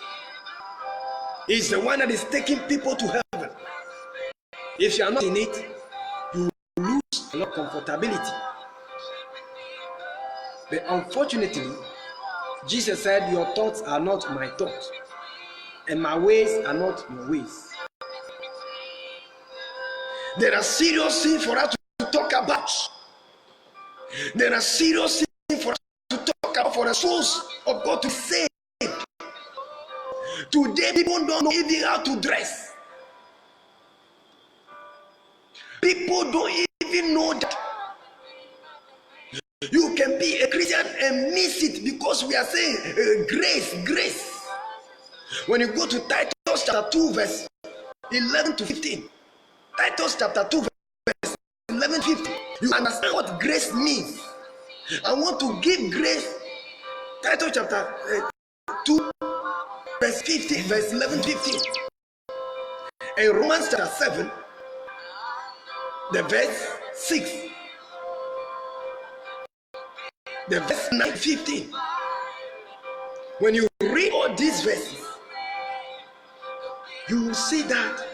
is the one that is taking people to heaven. If you are not in it, you lose a lot of comfortability. But unfortunately, Jesus said, your thoughts are not my thoughts, and my ways are not your ways. There are serious things for us to talk about. There are serious things for us to talk about for the souls of God to save. Today, people don't know even how to dress. People don't even know that you can be a Christian and miss it because we are saying grace. When you go to Titus chapter 2 verse 11 to 15, Titus chapter 2 verse 11 to 15, you understand what grace means. I want to give grace. Titus chapter 2 verse 15, verse 11 to 15, and Romans chapter 7 the verse 6, the verse 9 to 15. When you read all these verses, you will see that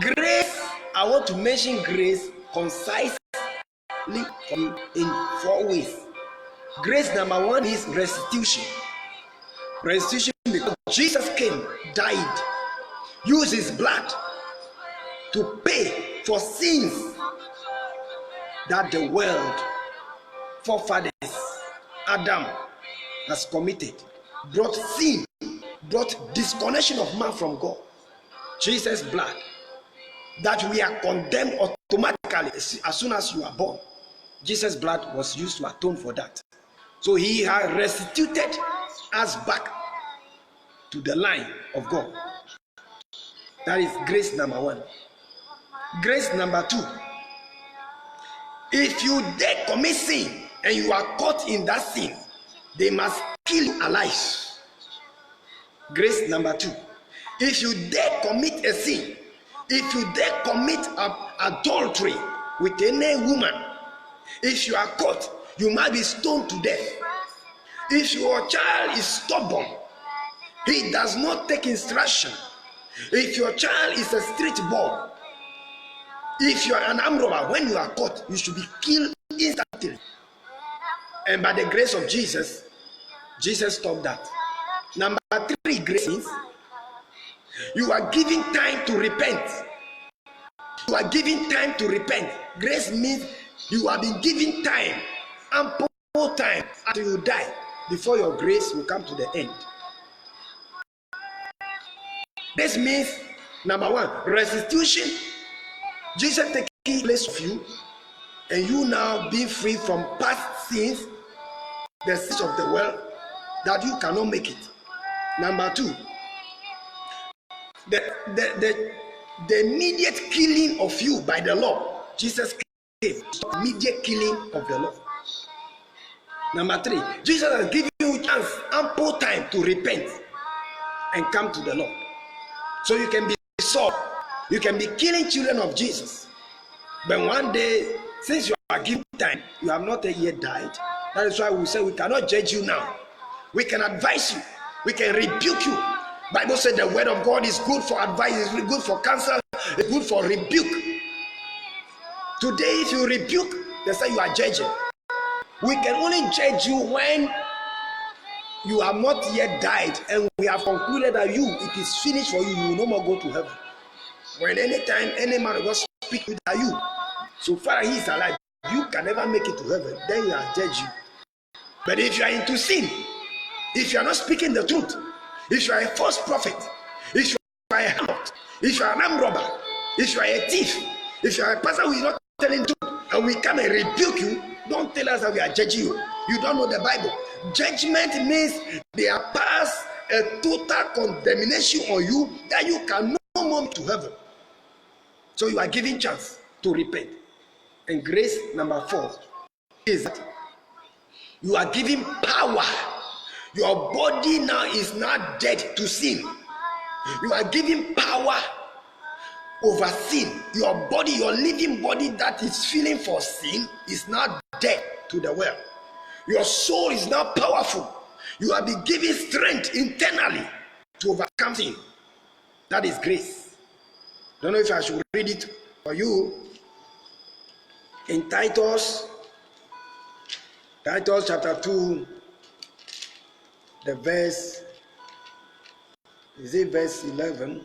grace, I want to mention grace concisely in 4 ways. Grace number 1 is restitution. Restitution because Jesus came, died, used his blood to pay for sins that the world forefathers Adam has committed. Brought sin, brought disconnection of man from God. Jesus' blood, that we are condemned automatically as soon as you are born. Jesus' blood was used to atone for that. So he has restituted us back to the line of God. That is grace number 1. Grace number 2. If you dare commit sin and you are caught in that sin, they must kill you alive. Grace number 2. If you dare commit a sin, if you dare commit adultery with any woman, if you are caught, you might be stoned to death. If your child is stubborn, he does not take instruction. If your child is a street boy, if you are an armed robber, when you are caught, you should be killed instantly. And by the grace of Jesus, Jesus stopped that. Number 3, grace means you are giving time to repent. You are giving time to repent. Grace means you have been given time, ample time until you die, before your grace will come to the end. This means number 1, restitution. Jesus taking place of you, and you now being free from past sins, the sins of the world, that you cannot make it. Number 2, the immediate killing of you by the law. Jesus came, immediate killing of the law. Number 3, Jesus has given you chance, ample time to repent. and come to the Lord. So you can be Saul, you can be killing children of Jesus. But one day, since you are given time, you have not yet died. That is why we say we cannot judge you now. We can advise you. We can rebuke you. Bible said the word of God is good for advice, it's good for counsel, it's good for rebuke. Today, if you rebuke, they say you are judging. We can only judge you when you have not yet died and we have concluded that it is finished for you. You will no more go to heaven. When anytime any man of God speaks with you, so far he is alive, you can never make it to heaven. Then you are judged you. But if you are into sin, if you are not speaking the truth, if you are a false prophet, if you are a harlot, if you are an armed robber, if you are a thief, if you are a person who is not telling the truth, and we come and rebuke you, don't tell us that we are judging you. You don't know the Bible. Judgment means they have passed a total condemnation on you that you can no more to heaven. So you are given chance to repent. And grace number 4 is that you are given power. Your body now is not dead to sin. You are given power over sin. Your body, your living body that is feeling for sin is not dead to the world. Your soul is now powerful. You are being given strength internally to overcome sin. That is grace. I don't know if I should read it for you. In Titus chapter 2, the verse, is it verse 11?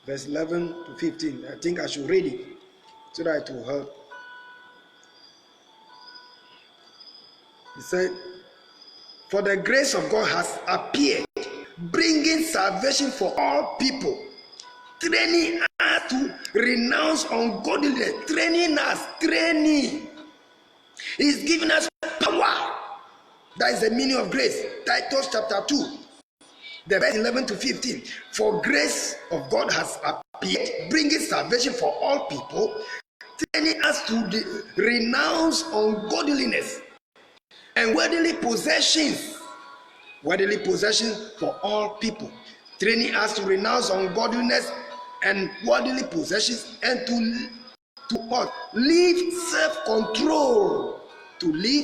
Verse 11 to 15. I think I should read it so that it will help. He said, for the grace of God has appeared, bringing salvation for all people, training us to renounce ungodliness, training. He's giving us power. That is the meaning of grace. Titus chapter 2, the verse 11 to 15. For grace of God has appeared, bringing salvation for all people, training us to renounce ungodliness and worldly possessions for all people, training us to renounce ungodliness and worldly possessions and to live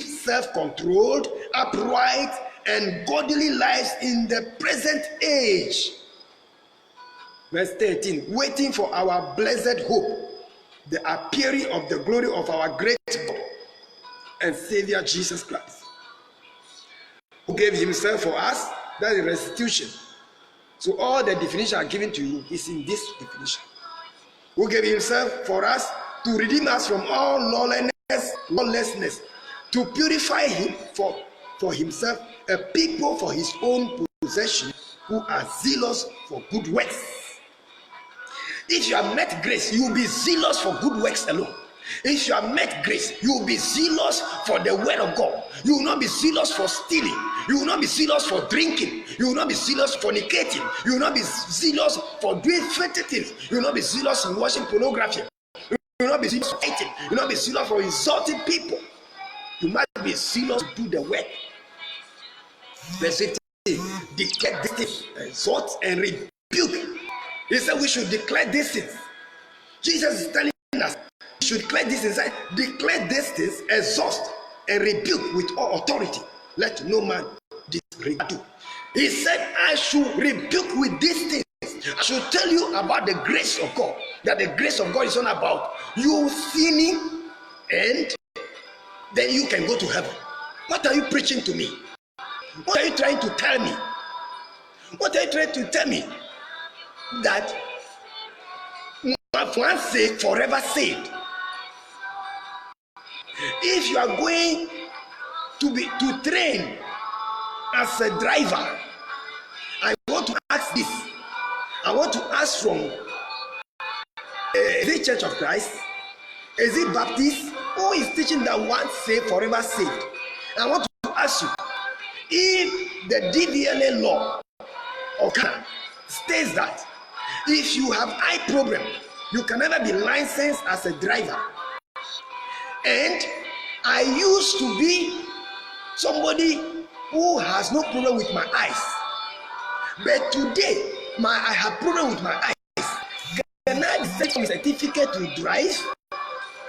self-controlled, upright, and godly lives in the present age. Verse 13, waiting for our blessed hope, the appearing of the glory of our great God and Savior Jesus Christ, who gave himself for us. That is restitution. So all the definitions are given to you is in this definition. Who gave himself for us to redeem us from all lawlessness, to purify him for himself a people for his own possession, who are zealous for good works. If you have met grace, you will be zealous for good works alone. If you have met grace, you will be zealous for the word of God. You will not be zealous for stealing. You will not be zealous for drinking. You will not be zealous for fornicating. You will not be zealous for doing filthy things. You will not be zealous in watching pornography. You will not be zealous for fighting. You will not be zealous for insulting people. You must be zealous to do the work. Verse 15, declare these things, exhort and rebuke. He said we should declare these things. Jesus is telling us we should declare these things. Declare these things, exhaust and rebuke with all authority. Let no man disregard you. He said I should rebuke with these things. I should tell you about the grace of God. That the grace of God is not about you sinning and then you can go to heaven. What are you preaching to me? What are you trying to tell me? What are you trying to tell me? That for one's sake, forever saved. If you are going to train as a driver, I want to ask this. I want to ask from is it Church of Christ? Is it Baptist? Who is teaching that once saved, forever saved? I want to ask you, if the DVLA law of Ghana states that if you have eye problem, you can never be licensed as a driver. And I used to be somebody who has no problem with my eyes. But today, I have problem with my eyes. Can I get some certificate to drive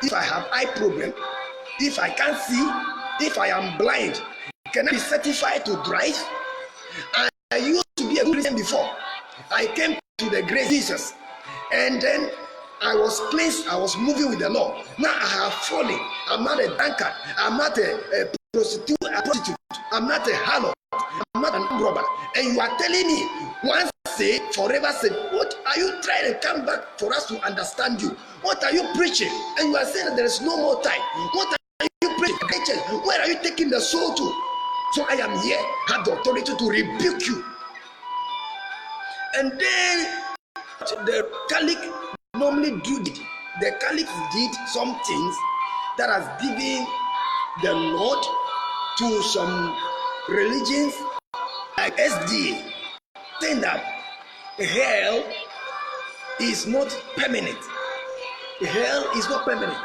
if I have eye problem? If I can't see, if I am blind, can I be certified to drive? I used to be a Christian before. I came to the grace of Jesus, and then I was placed, I was moving with the Lord. Now I have fallen. I'm not a drunkard. I'm not a prostitute. I'm not a harlot. I'm not an robber. And you are telling me, once saved, forever saved. What are you trying to come back for us to understand you? What are you preaching? And you are saying that there is no more time. What are you preaching? Where are you taking the soul to? So I am here, have the authority to rebuke you. And then the Catholic normally do it. The Catholics did some things that has given the nod to some religions like SDA, saying that hell is not permanent. Hell is not permanent.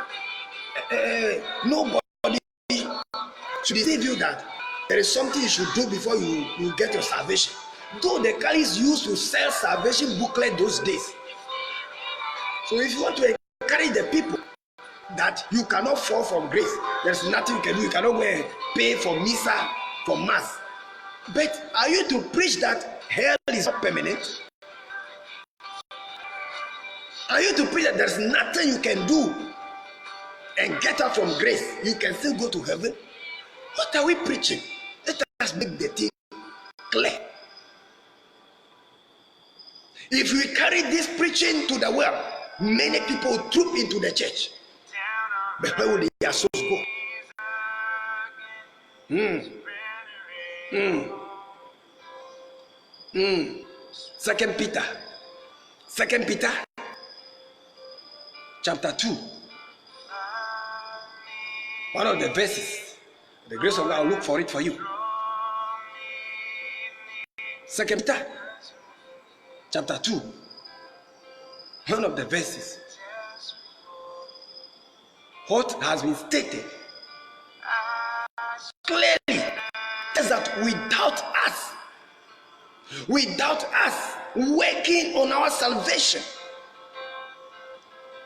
Nobody should deceive you that there is something you should do before you get your salvation. Though the Catholics used to sell salvation booklet those days. So if you want to encourage the people that you cannot fall from grace, there's nothing you can do. You cannot go and pay for Misa, for Mass. But are you to preach that hell is not permanent? Are you to preach that there's nothing you can do and get out from grace? You can still go to heaven? What are we preaching? Let us make the thing clear. If we carry this preaching to the world, many people troop into the church. But where will their souls go? Second Peter chapter 2. One of the verses. The grace of God will look for it for you. Second Peter chapter 2. One of the verses. What has been stated clearly is that without us working on our salvation,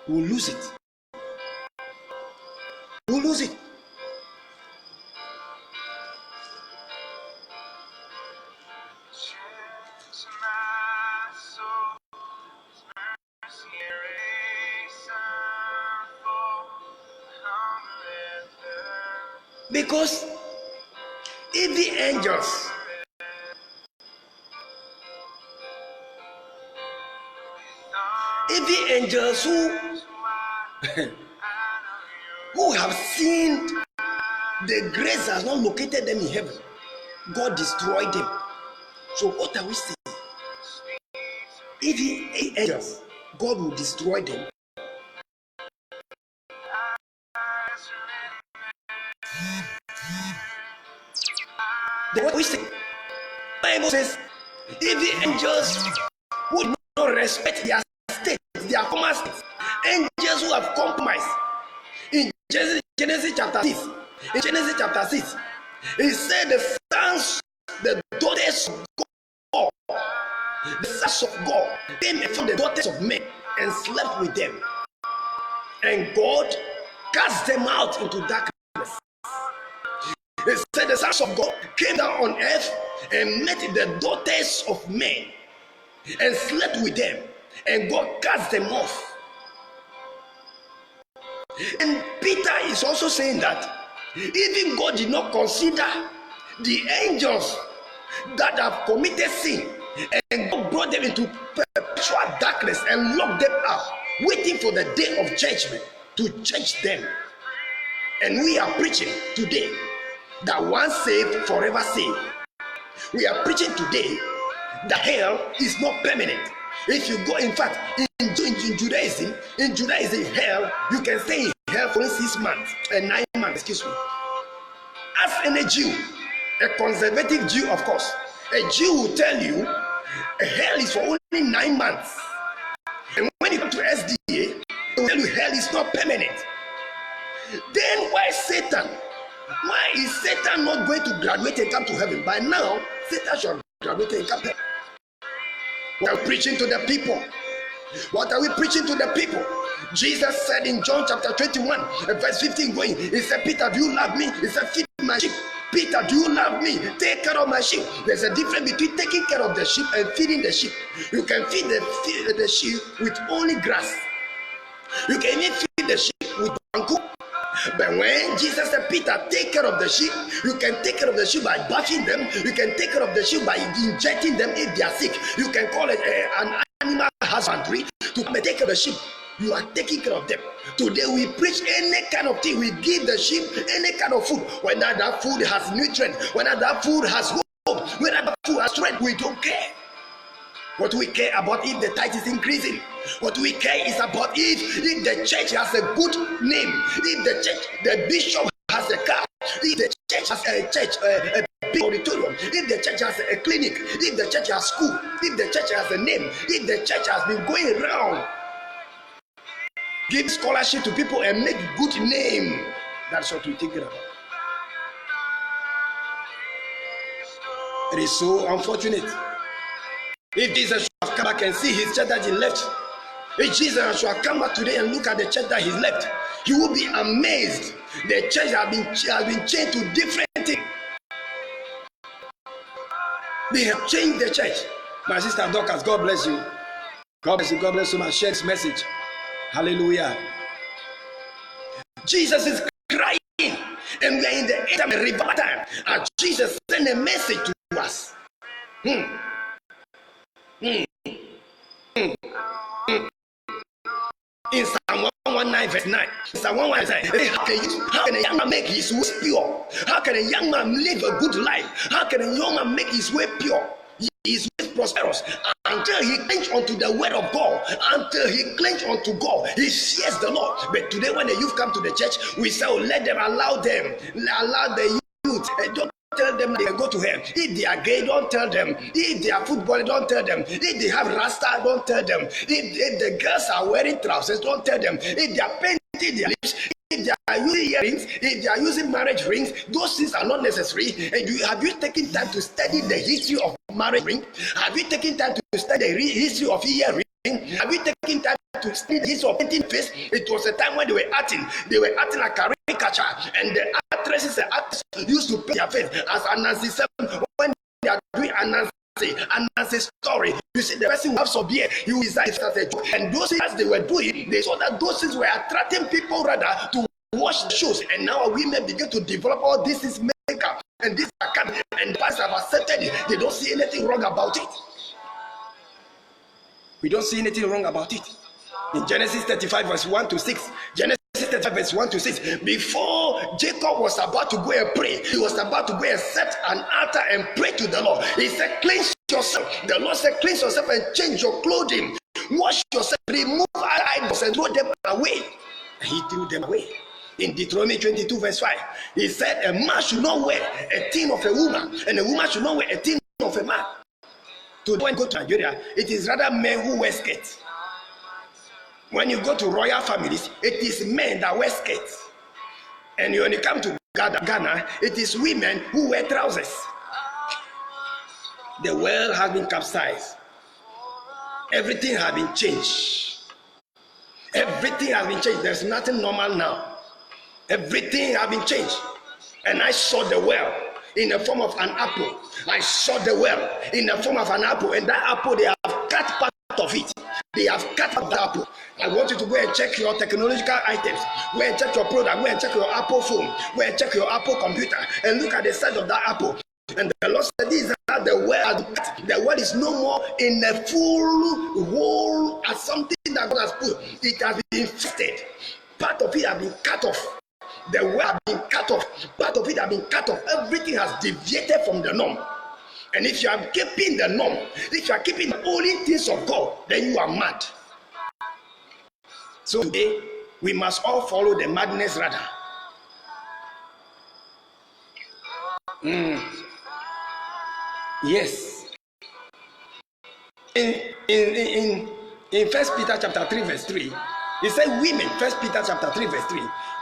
we'll lose it. We'll lose it. Because if the angels who have seen the grace has not located them in heaven, God destroyed them. So what are we saying? If the angels, God will destroy them. What we say, the Bible says, if the angels would not respect their state, their former state, angels who have compromised. In Genesis chapter 6, it said the sons, the daughters of God, the sons of God came from the daughters of men and slept with them, and God cast them out into darkness. They said the sons of God came down on earth and met the daughters of men and slept with them, and God cast them off. And Peter is also saying that even God did not consider the angels that have committed sin, and God brought them into perpetual darkness and locked them up, waiting for the day of judgment to judge them. And we are preaching today that once saved, forever saved. We are preaching today that hell is not permanent. If you go, in fact, in Judaism, hell, you can stay in hell for 6 months and 9 months, excuse me. As any Jew, a conservative Jew, of course, a Jew will tell you hell is for only 9 months. And when you come to SDA, they will tell you hell is not permanent. Then why Satan Why is Satan not going to graduate and come to heaven? By now, Satan should graduate and come to heaven. We are preaching to the people. What are we preaching to the people? Jesus said in John chapter 21, verse 15 going, he said, Peter, do you love me? He said, feed my sheep. Peter, do you love me? Take care of my sheep. There's a difference between taking care of the sheep and feeding the sheep. You can feed the sheep with only grass. You can even feed the sheep with banku. But when Jesus said, Peter, take care of the sheep, you can take care of the sheep by bathing them. You can take care of the sheep by injecting them if they are sick. You can call it an animal husbandry to come and take care of the sheep. You are taking care of them. Today we preach any kind of thing. We give the sheep any kind of food. Whether that food has nutrient, whether that food has hope, whether that food has strength, we don't care. What we care about if the tithe is increasing. What we care is about if the church has a good name, if the church, the bishop has a car, if the church has a big auditorium, if the church has a clinic, if the church has school, if the church has a name, if the church has been going around, give scholarship to people and make good name. That's what we think about. It is so unfortunate. If Jesus should have come back and see his church that he left, if Jesus should have come back today and look at the church that he left, he will be amazed. The church has been changed to different things. They have changed the church. My sister Dorcas, God bless you. God bless you. God bless you. My share this message. Hallelujah. Jesus is crying, and we are in the end of the revival time. And Jesus sent a message to us. In Psalm 119 verse 9, Psalm 119 how can a young man make his way pure? How can a young man live a good life? How can a young man make his way pure? His way prosperous until he clings onto the word of God, until he clings onto God, he fears the Lord. But today when the youth come to the church, we say, oh, let them allow the youth. Don't tell them they can go to hell. If they are gay, don't tell them. If they are football, don't tell them. If they have rasta, don't tell them. If the girls are wearing trousers, don't tell them. If they are painting their lips, if they are using earrings, if they are using marriage rings, those things are not necessary. And have you taken time to study the history of marriage ring? Have you taken time to study the history of earring? Have you taken time to study the history of painting face? It was a time when they were acting like caricature, and the actresses and actors used to paint their face as Anansi 7 when they are doing Anansi story. You see, the person who has some beer, he will decide as a joke. And those things they were doing, they saw that those things were attracting people rather to watch the shows. And now women begin to develop all this is makeup and this academy, and the pastors have accepted it. They don't see anything wrong about it. We don't see anything wrong about it. In Genesis 35 verse 1 to 6, Genesis 35 verse 1 to 6, before Jacob was about to go and pray, he was about to go and set an altar and pray to the Lord. He said, cleanse yourself. The Lord said, cleanse yourself and change your clothing. Wash yourself, remove idols and throw them away. And he threw them away. In Deuteronomy 22 verse 5, he said, a man should not wear a thing of a woman, and a woman should not wear a thing of a man. When you go to Nigeria, it is rather men who wear skirts. When you go to royal families, it is men that wear skirts. And when you come to Ghana, it is women who wear trousers. The world has been capsized. Everything has been changed. Everything has been changed. There's nothing normal now. Everything has been changed. And I saw the world in the form of an apple. I saw the world in the form of an apple, and that apple, they have cut part of it. They have cut up the apple. I want you to go and check your technological items. Go and check your product. Go and check your Apple phone. Go and check your Apple computer and look at the size of that apple. And the Lord said, "This is how the world. The world is no more in a full hole as something that God has put. It has been infected. Part of it has been cut off. The world has been cut off. Part of it has been cut off. Everything has deviated from the norm. And if you are keeping the norm, if you are keeping the only things of God, then you are mad. So today, we must all follow the madness rather. Yes. In 1 Peter chapter 3 verse 3, he said women, 1 Peter chapter 3 verse 3,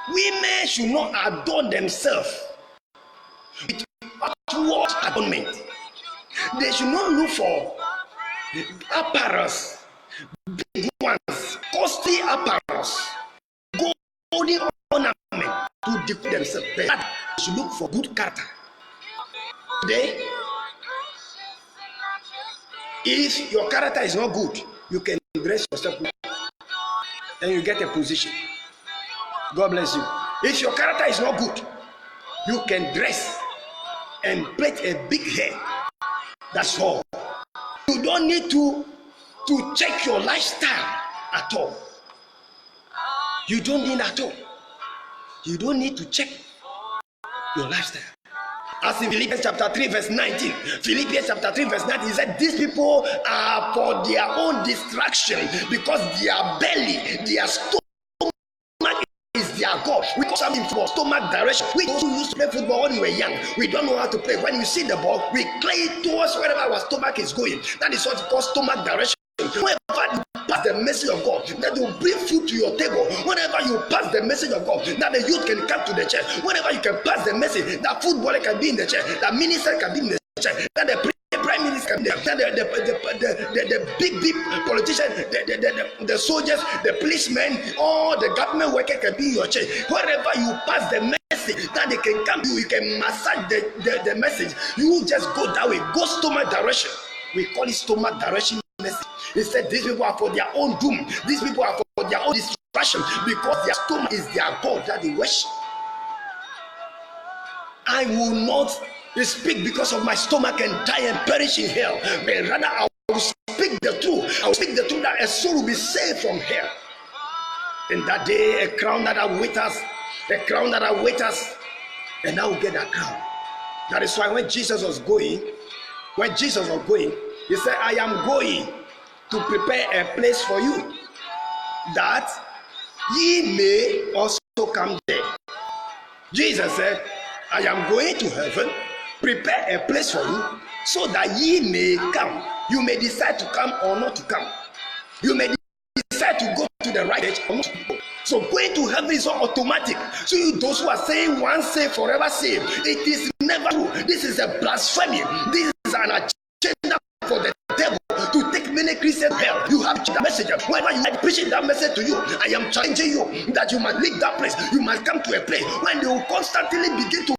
women should not adorn themselves with outward adornment. They should not look for apparels, big ones, costly apparels, golden ornament to declare themselves. They should look for good character. Today, if your character is not good, you can dress yourself and you get a position. God bless you. If your character is not good, you can dress and plait a big hair. That's all. You don't need to check your lifestyle at all. You don't need at all. You don't need to check your lifestyle. As in Philippians chapter 3 verse 19. Philippians chapter 3 verse 19, he said, these people are for their own distraction because their belly, their stomach is their God. We call something for stomach direction. We also used to play football when we were young. We don't know how to play. When we see the ball, we play it towards wherever our stomach is going. That is what we call stomach direction. Whenever you pass the message of God, that will bring food to your table. Whenever you pass the message of God, that the youth can come to the church. Whenever you can pass the message, that footballer can be in the church, that minister can be in the church, that the prime minister can be there, that the big politician, the soldiers, the policemen, all the government workers can be in your church. Wherever you pass the message, that they can come to you, you can massage the message. You just go that way, go stomach direction. We call it stomach direction message. He said these people are for their own doom. These people are for their own destruction because their stomach is their God that they worship. I will not speak because of my stomach and die and perish in hell, but rather I will speak the truth. I will speak the truth that a soul will be saved from hell. In that day, a crown that awaits us, a crown that awaits us, and I will get that crown. That is why when Jesus was going, he said, I am going to prepare a place for you, that ye may also come there. Jesus said, I am going to heaven, prepare a place for you, so that ye may come. You may decide to come or not to come. You may decide to go to the right edge or not to go. So going to heaven is not automatic. So you, those who are saying once saved, forever saved, it is never true. This is a blasphemy. This is an agenda for the devil to take many Christians to hell. You have that message. Whenever you are preaching that message to you, I am challenging you that you must leave that place. You must come to a place when they will constantly begin to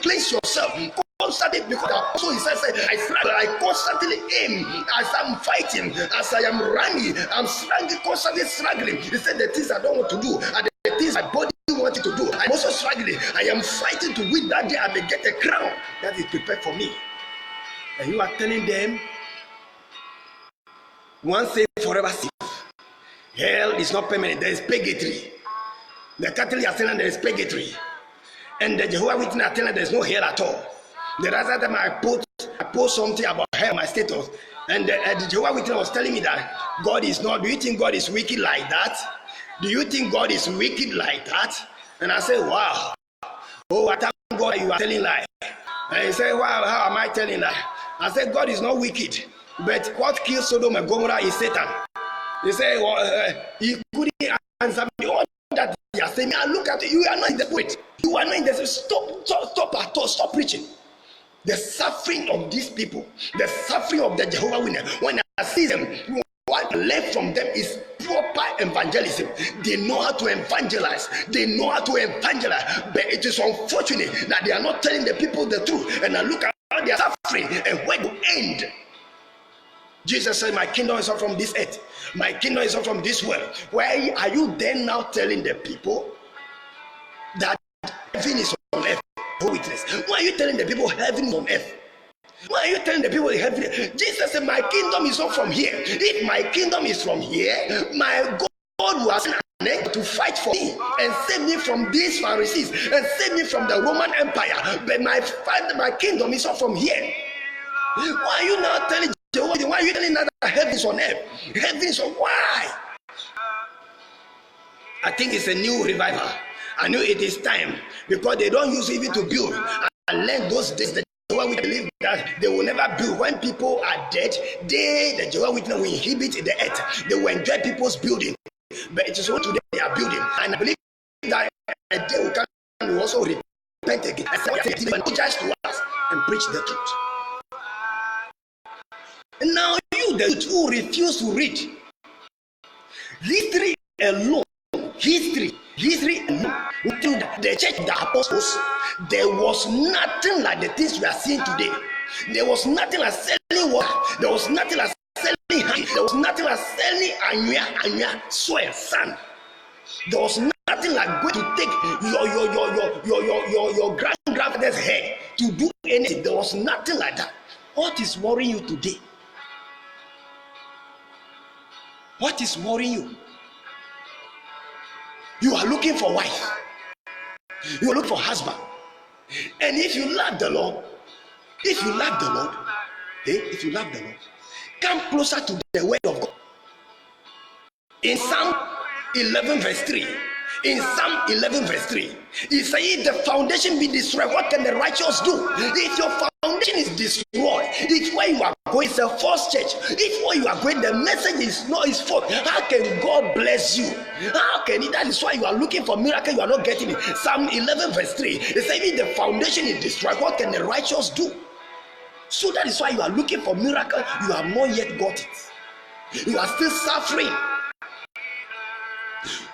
place yourself. Constantly, because also he says, I constantly aim as I'm fighting, as I am running, I'm struggling, constantly struggling. He said the things I don't want to do and the things my body wanted to do, I'm also struggling. I am fighting to win that day and may get a crown that is prepared for me. And you are telling them, once saved, forever saved. Hell is not permanent. There is purgatory. The Catholics are telling there is purgatory, and the Jehovah's Witnesses are telling there is no hell at all. The other time I post something about hell, my status, and the Jehovah's Witness was telling me that God is not. Do you think God is wicked like that? Do you think God is wicked like that? And I said, wow. Oh, I thank God you are telling lie. And he said, wow, how am I telling lie? I said, God is not wicked, but what killed Sodom and Gomorrah is Satan. He said, well, he couldn't answer me. All that you are saying, I look at you, you are not in the point. You are not in the stop at all, stop preaching. The suffering of these people, the suffering of the Jehovah's Witnesses, when I see them, what I learn from them is proper evangelism. They know how to evangelize. They know how to evangelize. But it is unfortunate that they are not telling the people the truth. And I look at how they are suffering and where to end. Jesus said, my kingdom is not from this earth. My kingdom is not from this world. Why are you then now telling the people that heaven is on earth? Witness. Why are you telling the people heaven is on earth? Why are you telling the people heaven? Jesus said, my kingdom is not from here. If my kingdom is from here, my God will send an angel to fight for me and save me from these Pharisees and save me from the Roman Empire. But my kingdom is not from here. Why are you now telling Jehovah? Why are you telling that heaven is on earth? Heaven is on. Why? I think it's a new revival. I know it is time because they don't use it even to build. I learned those days that Jehovah Witness believe that they will never build. When people are dead, the Jehovah Witness will inhibit the earth. They will enjoy people's building. But it is what today they are building. And I believe that a day will come and will also repair repent again. I said, apologize to us and preach the truth. And now you, the youth who refuse to read, history alone, history alone, within the church of the apostles, there was nothing like the things we are seeing today. There was nothing like selling water. There was nothing like selling honey. There was nothing like selling anya, soil, sand. There was nothing like going to take your grandfather's head to do anything. There was nothing like that. What is worrying you today? What is worrying you? You are looking for wife. You are looking for husband. And if you love the Lord, if you love the Lord, come closer to the word of God. In Psalm 11 verse 3, he said, if the foundation be destroyed, what can the righteous do? If your foundation is destroyed, if where you are going is a false church, if where you are going the message is not his fault, how can God bless you? How can he? That is why you are looking for miracle, you are not getting it. Psalm 11 verse 3, he said, if the foundation is destroyed, what can the righteous do? So that is why you are looking for miracle, you have not yet got it. You are still suffering.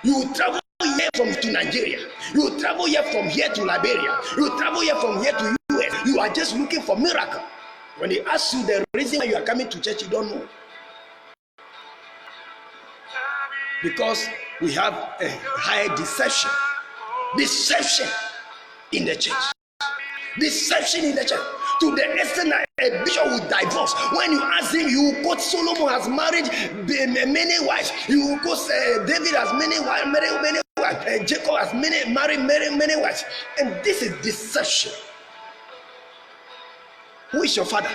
You travel here to Nigeria. You travel here from here to Liberia. You travel here from here to US. You are just looking for miracle. When they ask you the reason why you are coming to church, you don't know. Because we have a high deception. Deception in the church. Deception in the church. To the extent that a bishop will divorce. When you ask him, you will quote Solomon has married many wives. You will quote David has many wives, Jacob has married many wives. And this is deception. Who is your father?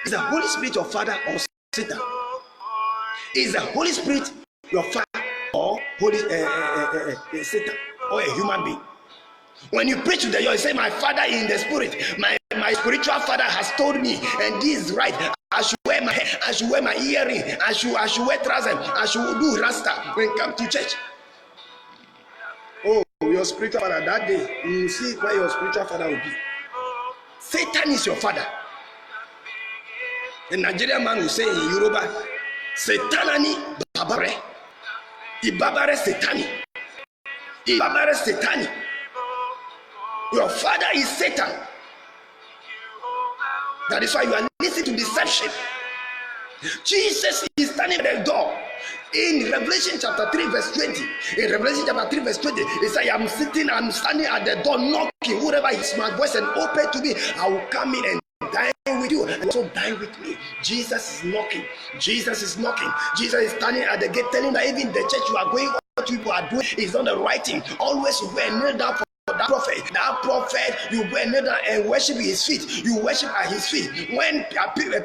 Is the Holy Spirit your father or Satan? Is the Holy Spirit your father or Satan or a human being? When you preach to the young, you say, my father in the spirit, my spiritual father has told me, and this is right. I should wear my hair, I should wear my earring, I should wear trousers, I should do rasta when come to church. Oh, your spiritual father, that day, you will see where your spiritual father will be. Satan is your father. The Nigerian man will say in Yoruba, Satanani babare, ibabare Satani, ibabare Satani. Your father is Satan. That is why you are listening to deception. Jesus is standing at the door. In Revelation chapter 3 verse 20. In Revelation chapter 3 verse 20, he said, I'm standing at the door knocking. Whoever hears my voice and open to me, I will come in and dine with you and also dine with me. Jesus is knocking. Jesus is knocking. Jesus is standing at the gate telling that even the church you are going, what you are doing is not the right thing. Always you wear kneel down for that prophet, you go and kneel down and worship his feet. You worship at his feet. When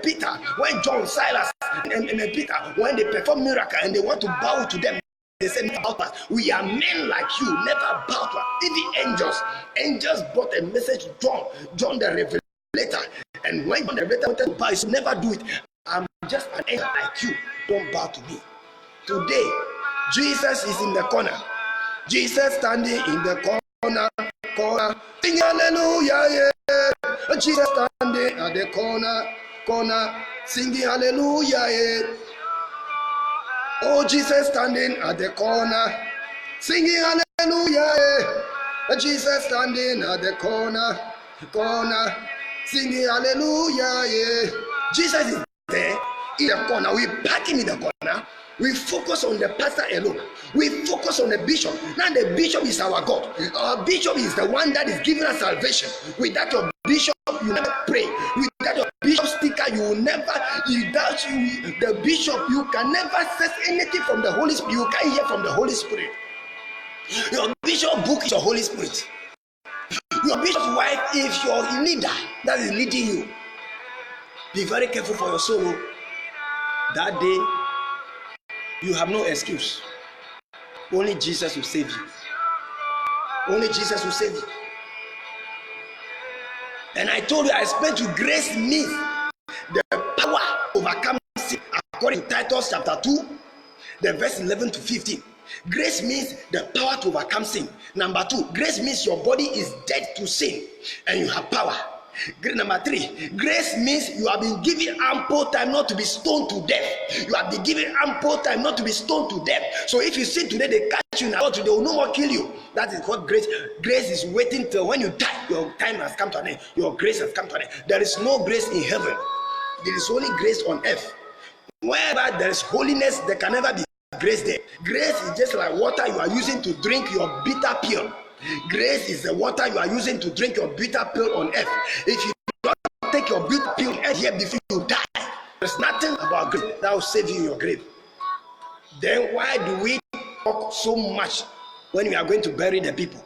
Peter, when John, Silas, and Peter, when they perform miracle and they want to bow to them, they said, we are men like you, never bow to us. Even angels brought a message to John the Revelator. And when John the Revelator wanted to bow, he said, never do it. I'm just an angel like you. Don't bow to me. Today, Jesus is in the corner. Jesus standing in the corner, sing hallelujah, yeah. Jesus standing at the corner, singing hallelujah, yeah. Oh, Jesus standing at the corner, singing hallelujah, yeah. Jesus standing at the corner, singing hallelujah, yeah. Jesus is there in the corner. We pack him in the corner. We focus on the pastor alone. We focus on the bishop. Now the bishop is our God. Our bishop is the one that is giving us salvation. Without your bishop, you never pray. Without your bishop sticker, you will never. The bishop, you can never sense anything from the Holy Spirit. You can't hear from the Holy Spirit. Your bishop book is your Holy Spirit. Your bishop's wife is your leader that is leading you. Be very careful for your soul. That day, you have no excuse. Only Jesus will save you. Only Jesus will save you. And I told you, I expect you grace means the power overcome sin, according to Titus chapter 2, the verse 11 to 15. Grace means the power to overcome sin. Number 2, grace means your body is dead to sin and you have power. Number 3, grace means you have been given ample time not to be stoned to death. You have been given ample time not to be stoned to death. So if you sin today, they catch you now, they will no more kill you. That is what grace. Grace is waiting till when you die, your time has come to an end. Your grace has come to an end. There is no grace in heaven. There is only grace on earth. Wherever there is holiness, there can never be grace there. Grace is just like water you are using to drink your bitter pill. Grace is the water you are using to drink your bitter pill on earth. If you don't take your bitter pill on earth here before you die, there's nothing about grace that will save you in your grave. Then why do we talk so much when we are going to bury the people?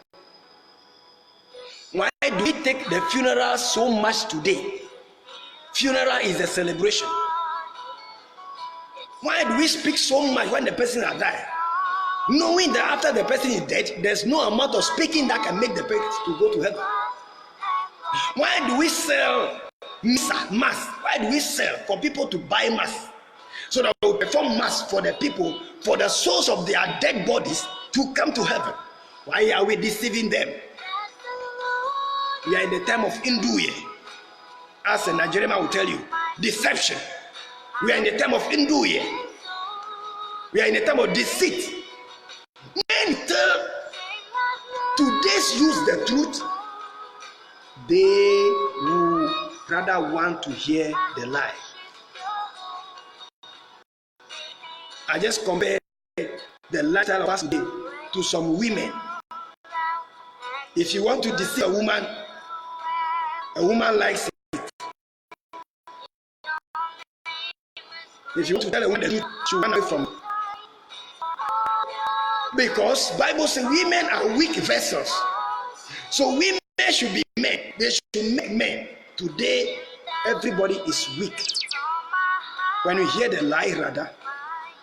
Why do we take the funeral so much today? Funeral is a celebration. Why do we speak so much when the person has died? Knowing that after the person is dead, there's no amount of speaking that can make the person to go to heaven. Why do we sell mass? Why do we sell for people to buy mass? So that we perform mass for the people, for the souls of their dead bodies to come to heaven. Why are we deceiving them? We are in the time of Induye. As a Nigerian man will tell you, deception. We are in the time of Induye. We are in the time of deceit. Men tell today's use the truth, they will rather want to hear the lie. I just compare the lifestyle of us today to some women. If you want to deceive a woman likes it. If you want to tell a woman the truth, she will run away from it. Because Bible says women are weak vessels. So women should be men. They should make men. Today, everybody is weak. When you hear the lie, rather,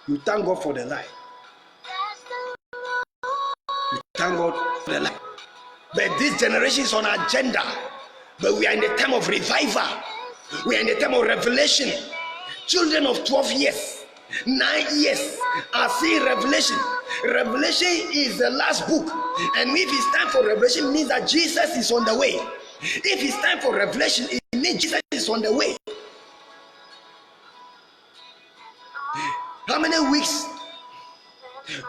you thank God for the lie. You thank God for the lie. But this generation is on agenda. But we are in the time of revival. We are in the time of revelation. Children of 12 years, 9 years are seeing revelation. Revelation is the last book. And if it's time for revelation, it means that Jesus is on the way. If it's time for revelation, it means Jesus is on the way. How many weeks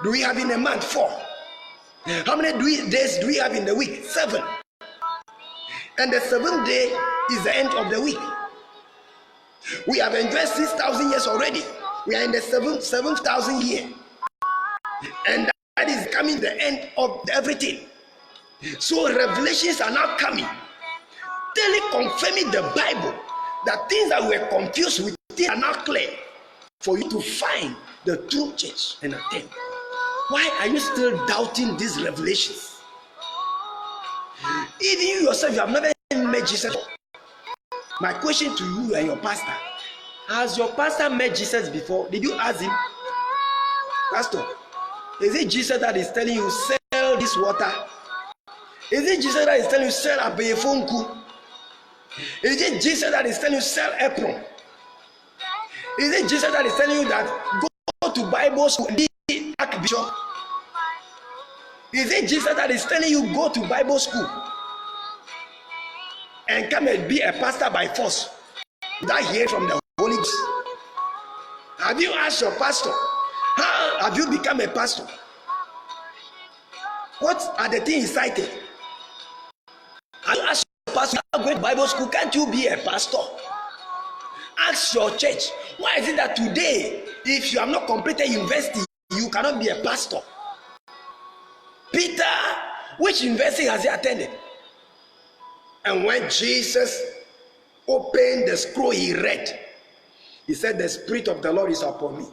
do we have in a month? 4. How many days do we have in the week? 7. And the 7th day is the end of the week. We have enjoyed 6,000 years already. We are in the 7,000 year. And that is coming the end of everything. So revelations are now coming. Daily confirming the Bible. That things that were confused with are now clear. For you to find the true church and attend. Why are you still doubting these revelations? Even you yourself, you have never met Jesus. My question to you and your pastor: has your pastor met Jesus before? Did you ask him, Pastor, is it Jesus that is telling you sell this water? Is it Jesus that is telling you sell abeyefonku? Is it Jesus that is telling you sell apron? Is it Jesus that is telling you that go to Bible school and be archbishop? Is it Jesus that is telling you go to Bible school and come and be a pastor by force without hearing from the Holy Ghost? Have you asked your pastor, how have you become a pastor? What are the things he cited? Have you asked your pastor, how going to Bible school, can't you be a pastor? Ask your church, why is it that today, if you have not completed university, you cannot be a pastor? Peter, which university has he attended? And when Jesus opened the scroll he read, he said, the Spirit of the Lord is upon me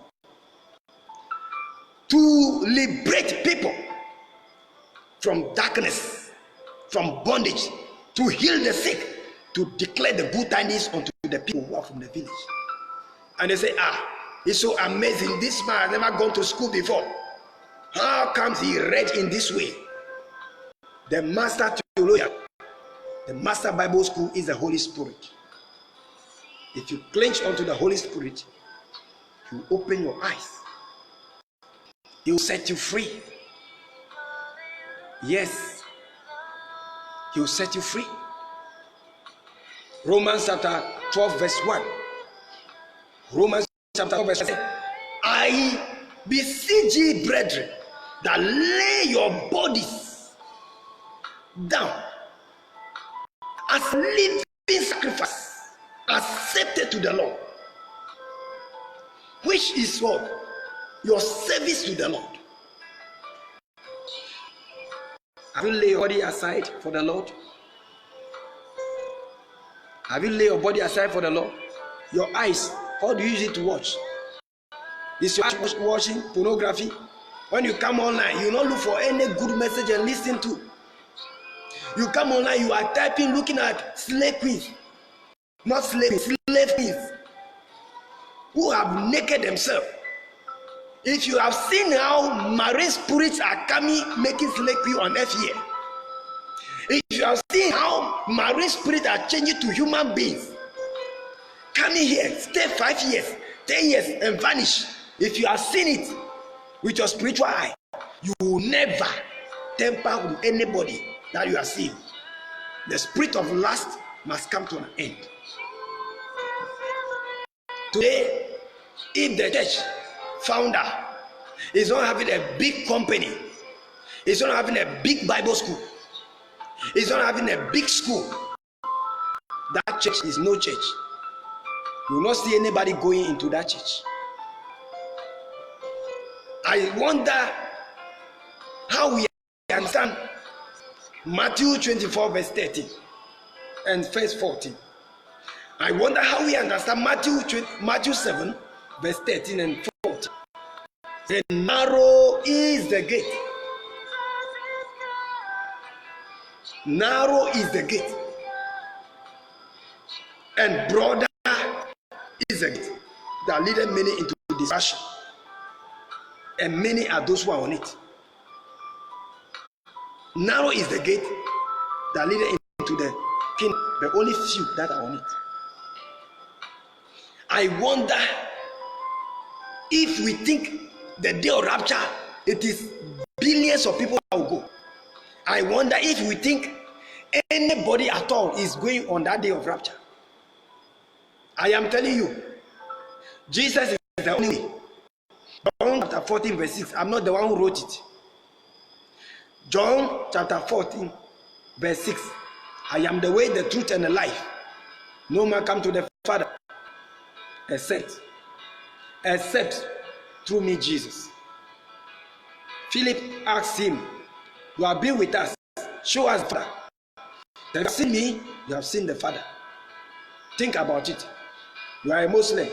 to liberate people from darkness, from bondage, to heal the sick, to declare the good tidings unto the people who are from the village. And they say, it's so amazing, this man has never gone to school before. How comes he read in this way? The master theologian, the master Bible school is the Holy Spirit. If you clench onto the Holy Spirit, you open your eyes He will set you free. Yes, He will set you free. Romans chapter 12 verse 1. Romans chapter 12 verse 1. I beseech ye, brethren, that lay your bodies down as living sacrifice, accepted to the Lord, which is what? Your service to the Lord. Have you laid your body aside for the Lord? Have you laid your body aside for the Lord? Your eyes, how do you use it to watch? Is your eyes watching pornography? When you come online, you don't look for any good message and listen to. You come online, you are typing, looking at slave queens, not slave queens, who have naked themselves. If you have seen how marine spirits are coming, making slave queens on earth here, if you have seen how marine spirits are changing to human beings, coming here, stay 5 years, 10 years, and vanish. If you have seen it with your spiritual eye, you will never tamper with anybody that you are seeing. The spirit of lust must come to an end. Today, if the church founder is not having a big company, is not having a big Bible school, is not having a big school, that church is no church. You will not see anybody going into that church. I wonder how we understand Matthew 24 verse 13 and verse 14. I wonder how we understand Matthew 7 verse 13 and 14. The narrow is the gate. Narrow is the gate. And broader is the gate that leadeth many into destruction. And many are those who are on it. Narrow is the gate that leadeth into the kingdom, but only few that are on it. I wonder if we think the day of rapture, it is billions of people that will go. I wonder if we think anybody at all is going on that day of rapture. I am telling you, Jesus is the only way. John chapter 14 verse 6. I'm not the one who wrote it. John chapter 14 verse 6. I am the way, the truth, and the life. No man come to the Father except through me, Jesus. Philip asked him, you have been with us, show us the Father. You have seen me, you have seen the Father. Think about it. You are a Muslim,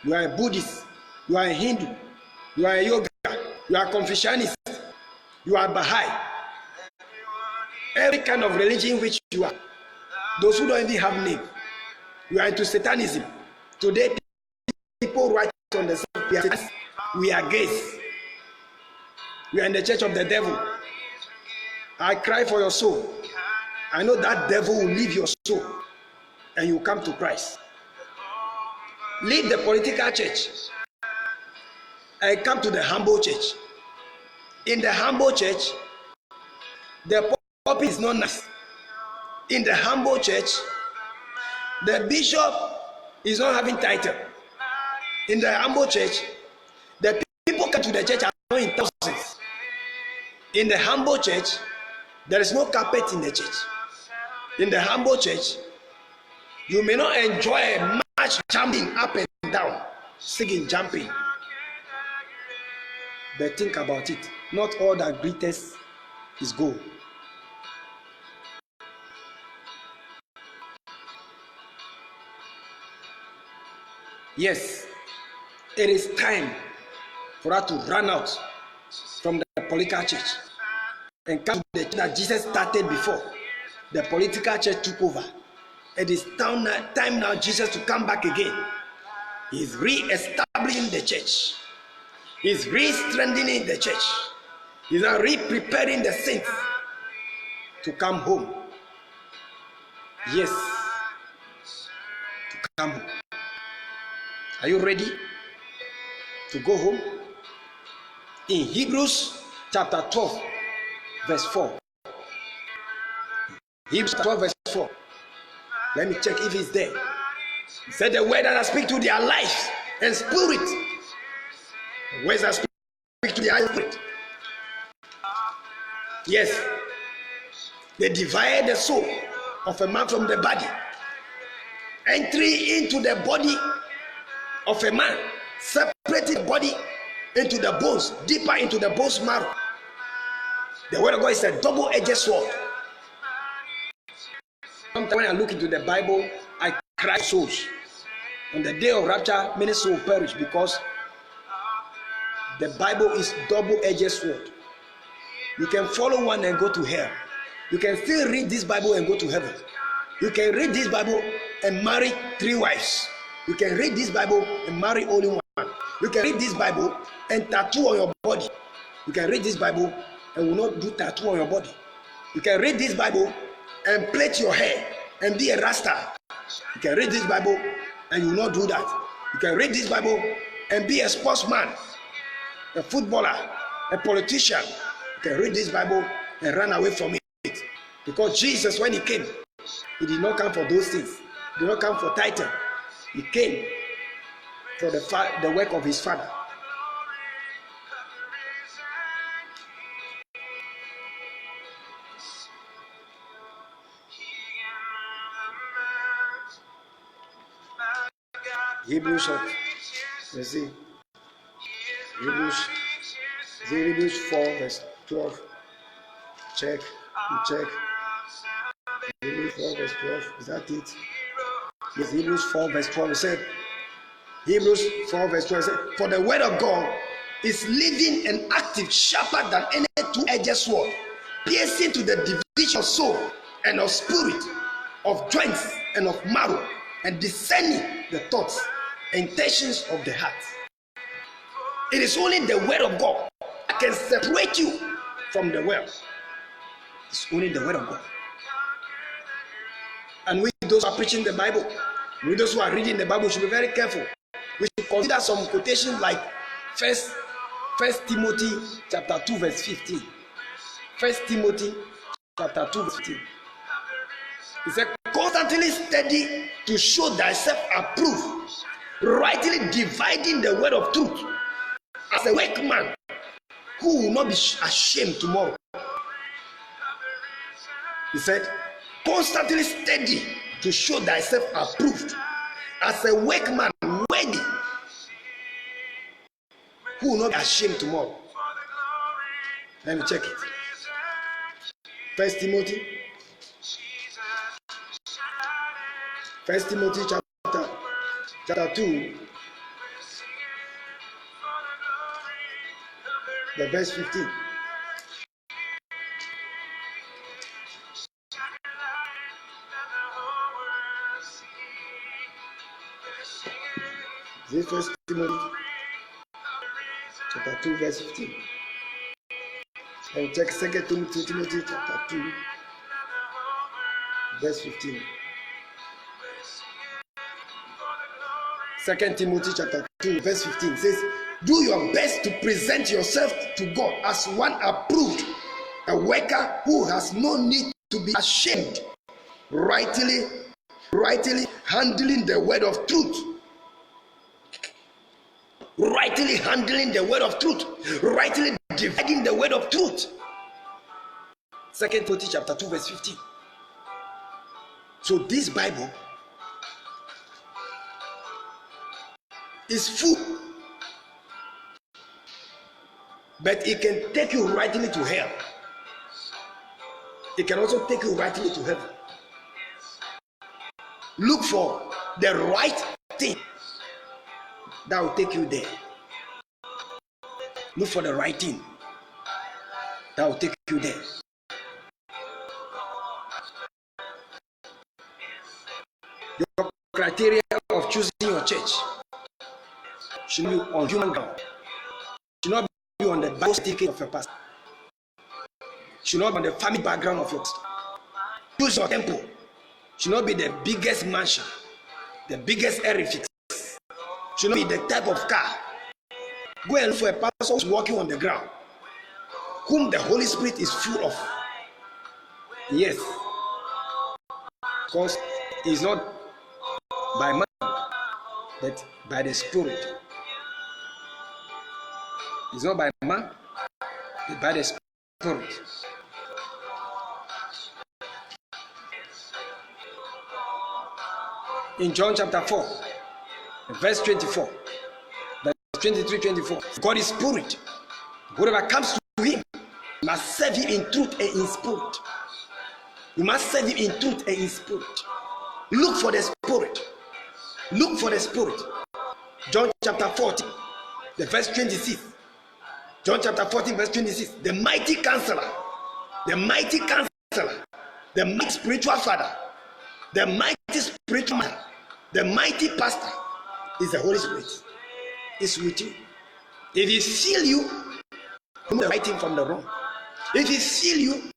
you are a Buddhist, you are a Hindu, you are a Yoga, you are a Confucianist, you are Baha'i. Every kind of religion which you are, those who don't even have name, you are into Satanism. Today, people write on the side, we are gays. We are in the church of the devil. I cry for your soul. I know that devil will leave your soul and you come to Christ. Leave the political church and come to the humble church. In the humble church, the pulpit is not nice. In the humble church, the bishop is not having title. In the humble church, the people come to the church are not in thousands. In the humble church, there is no carpet in the church. In the humble church, you may not enjoy much jumping up and down, singing, jumping. But think about it. Not all that glitters is gold. Yes, it is time for us to run out from the political church and come to the church that Jesus started before. The political church took over. It is time now Jesus to come back again. He is re-establishing the church. He is re-strengthening the church. He is now re-preparing the saints to come home. Yes, to come home. Are you ready to go home? in Hebrews chapter 12, verse 4. Hebrews 12, verse 4. Let me check if it's there. He said, the word that I speak to their life and spirit. The words that I speak to their spirit. Yes. They divide the soul of a man from the body. Entry into the body of a man. Separating the body into the bones. Deeper into the bones marrow. The word of God is a double-edged sword. Sometimes when I look into the Bible, I cry souls. On the day of rapture, many souls perish because the Bible is double-edged sword. You can follow one and go to hell. You can still read this Bible and go to heaven. You can read this Bible and marry 3 wives. You can read this Bible and marry only one. You can read this Bible and tattoo on your body. You can read this Bible and will not do tattoo on your body. You can read this Bible and plait your hair and be a rasta. You can read this Bible and you will not do that. You can read this Bible and be a sportsman, a footballer, a politician. You can read this Bible and run away from it. Because Jesus, when he came, he did not come for those things. He did not come for title. He came for the work of his Father. Hebrews, let's see. Hebrews 4, verse 12. Check. Hebrews 4, verse 12. Is that it? Yes, Hebrews 4, verse 12. It said, Hebrews 4, verse 12 said, for the word of God is living and active, sharper than any two-edged sword, piercing to the division of soul and of spirit, of joints and of marrow, and discerning the thoughts and intentions of the heart. It is only the word of God that can separate you from the world. It's only the word of God. And we, those who are preaching the Bible, we, those who are reading the Bible, should be very careful. We should consider some quotations like First Timothy chapter 2, verse 15. First Timothy chapter 2, verse 15. It said, constantly study to show thyself approved, rightly dividing the word of truth, as a workman who will not be ashamed tomorrow. He said, constantly study to show thyself approved, as a workman ready, who will not be ashamed tomorrow. Let me check it. First Timothy chapter 2, the verse 15. This First Timothy chapter 2, verse 15. And check 2 Timothy chapter 2, verse 15. 2 Timothy chapter 2, verse 15 says, do your best to present yourself to God as one approved, a worker who has no need to be ashamed, rightly handling the word of truth. Rightly handling the word of truth. Rightly dividing the word of truth. 2 Timothy chapter 2, verse 15. So this Bible is full, but it can take you rightly to hell. It can also take you rightly to heaven. Look for the right thing that will take you there. Look for the right thing that will take you there. Your criteria of choosing your church should be on human ground. Should not be on the Bible certificate of your pastor. Should not be on the family background of your pastor. Choose your temple. Should not be the biggest mansion, the biggest edifice. Should not be the type of car. Go and look for a pastor who's walking on the ground, whom the Holy Spirit is full of. Yes. Because it's not by man, but by the Spirit. It's not by man, but by the Spirit. In John chapter 4, verse 24, verse 23, 24, God is Spirit. Whoever comes to him must serve him in truth and in spirit. You must serve him in truth and in spirit. Look for the Spirit. Look for the Spirit. John chapter 14, the verse 26. John chapter 14, verse 26. The mighty counselor, the mighty counselor, the mighty spiritual father, the mighty spiritual man, the mighty pastor is the Holy Spirit. It's with you. If he seal you, you know the right thing from the wrong. If he seal you,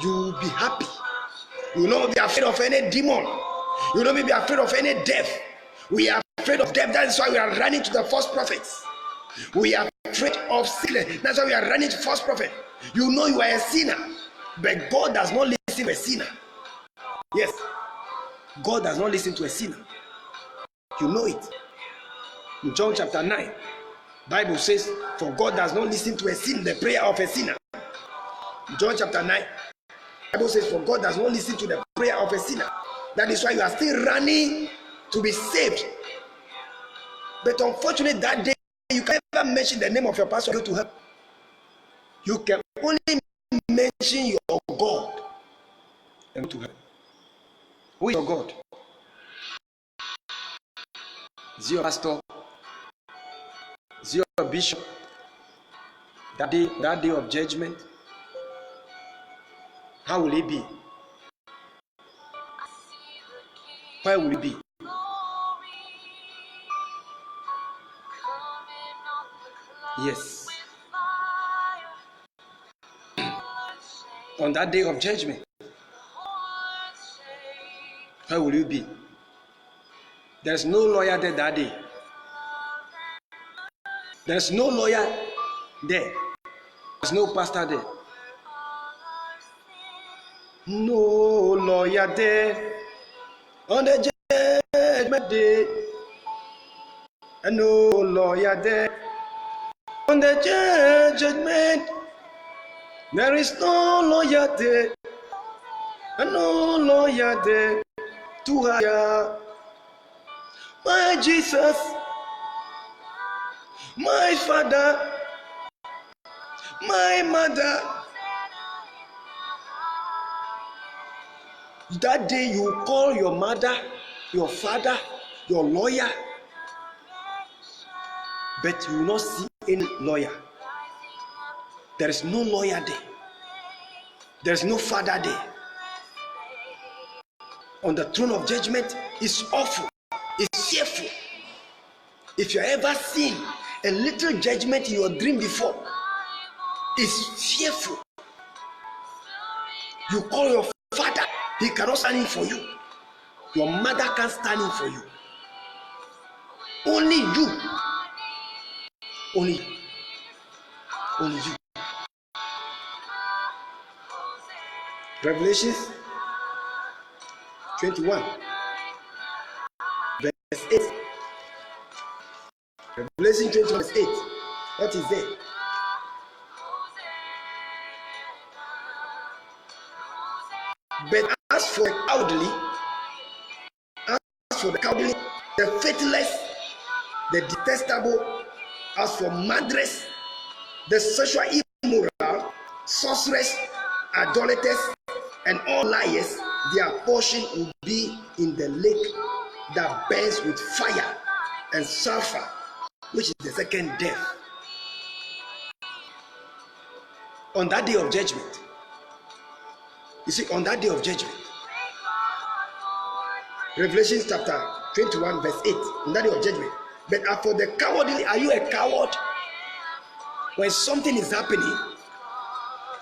you will be happy. You will not be afraid of any demon. You will not be afraid of any death. We are afraid of death. That is why we are running to the false prophets. We are afraid of sickness. That's why we are running to false prophet. You know you are a sinner, but God does not listen to a sinner. Yes, God does not listen to a sinner. You know it. In John chapter 9, Bible says, for God does not listen to a sin, the prayer of a sinner. In John chapter 9, Bible says, for God does not listen to the prayer of a sinner. That is why you are still running to be saved. But unfortunately, that day, you can never mention the name of your pastor to help. You can only mention your God and to help. Who is your God? Is your pastor? Is your bishop? That day of judgment, how will it be? Where will it be? Yes. On that day of judgment, where will you be? There's no lawyer there that day. There's no lawyer there. There's no pastor there. No lawyer there on the judgment day. And no lawyer there on the judgment. There is no lawyer there. And no lawyer there to hire. My Jesus, my Father, my mother. That day you call your mother, your father, your lawyer, but you will not see any lawyer. There is no lawyer there. There is no father there. On the throne of judgment is awful. It's fearful. If you ever seen a little judgment in your dream before, it's fearful. You call your father, he cannot stand in for you. Your mother can't stand in for you. Only you. Only you. Only you. Revelation 21, verse 8. Revelation 21, verse 8. What is there? But as for the cowardly, the faithless, the detestable, as for murderers, the sexual immoral, sorcerers, idolaters, and all liars, their portion will be in the lake that burns with fire and sulfur, which is the second death. On that day of judgment, you see, on that day of judgment, Revelation chapter 21, verse 8, on that day of judgment. But as for the cowardly, are you a coward? When something is happening,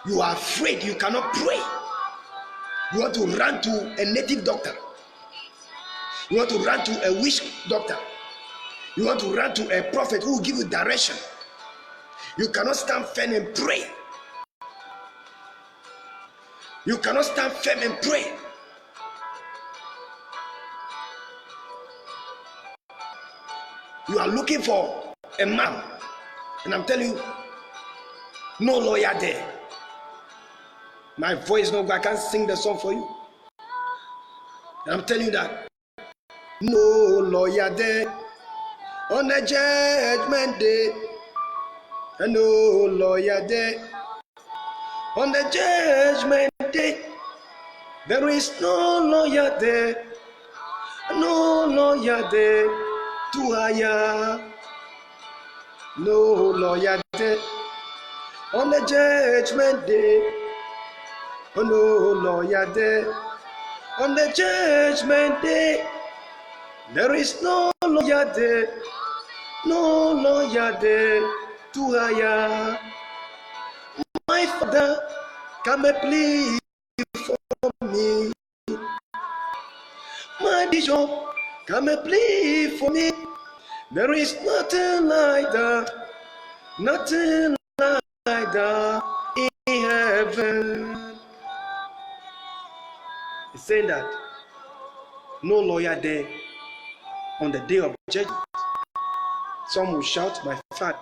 you are afraid, you cannot pray. You want to run to a native doctor. You want to run to a witch doctor. You want to run to a prophet who will give you direction. You cannot stand firm and pray. You cannot stand firm and pray. You are looking for a man, and I'm telling you, no lawyer there. My voice no, I can't sing the song for you. And I'm telling you that no lawyer there on the judgment day, and no lawyer there on the judgment day. There is no lawyer there, no lawyer there to hire. No lawyer there on the judgment day. Oh, no lawyer there on the judgment day. There is no lawyer there, no lawyer there to hire. My Father, come and plead for me. My Bishop, come and plead for me. There is nothing like that, nothing like that in heaven. He's saying that no lawyer there on the day of judgment. Some will shout, my Father,